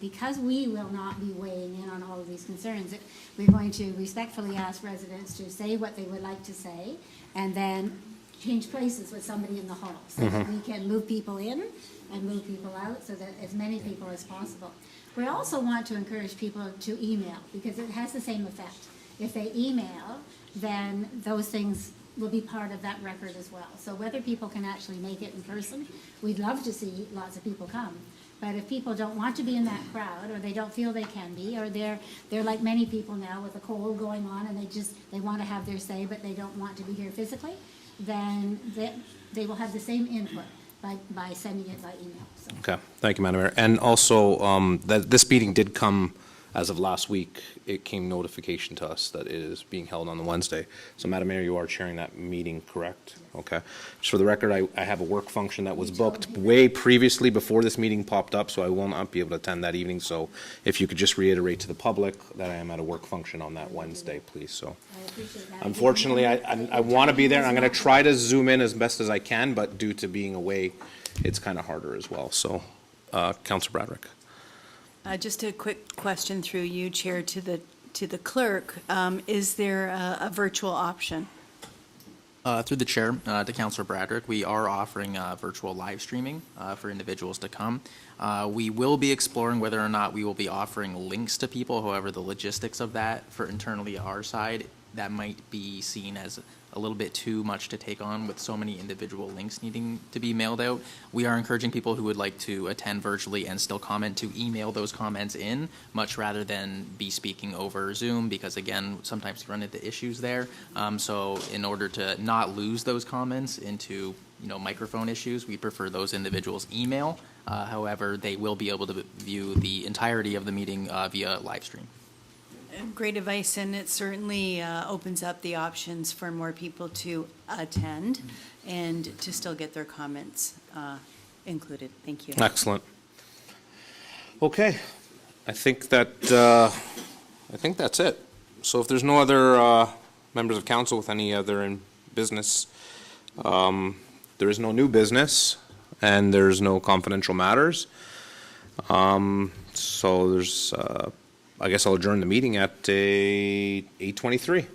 because we will not be weighing in on all of these concerns, we're going to respectfully ask residents to say what they would like to say, and then change places with somebody in the hall, so that we can move people in and move people out, so that as many people as possible. We also want to encourage people to email, because it has the same effect. If they email, then those things will be part of that record as well. So whether people can actually make it in person, we'd love to see lots of people come. But if people don't want to be in that crowd, or they don't feel they can be, or they're like many people now with a cold going on, and they want to have their say, but they don't want to be here physically, then they will have the same input by sending it by email. So. Okay, thank you, Madam Mayor. And also, that this meeting did come, as of last week, it came notification to us that it is being held on the Wednesday. So, Madam Mayor, you are chairing that meeting, correct? Okay. Just for the record, I have a work function that was booked way previously before this meeting popped up, so I will not be able to attend that evening. So if you could just reiterate to the public that I am at a work function on that Wednesday, please. So I appreciate that. unfortunately, I want to be there. I'm going to try to zoom in as best as I can, but due to being away, it's kind of harder as well. So, Councilor Bradrick. Just a quick question through you, Chair, to the clerk. Is there a virtual option? Through the chair, to Councilor Bradrick, we are offering virtual live streaming for individuals to come. We will be exploring whether or not we will be offering links to people. However, the logistics of that for internally our side, that might be seen as a little bit too much to take on with so many individual links needing to be mailed out. We are encouraging people who would like to attend virtually and still comment to email those comments in, much rather than be speaking over Zoom, because again, sometimes you run into issues there. So in order to not lose those comments into microphone issues, we prefer those individuals email. However, they will be able to view the entirety of the meeting via live stream. Great advice, and it certainly opens up the options for more people to attend and to still get their comments included. Thank you. Excellent. Okay, I think that's it. So if there's no other members of council with any other business, there is no new business, and there's no confidential matters. So there's. I guess I'll adjourn the meeting at 8:23.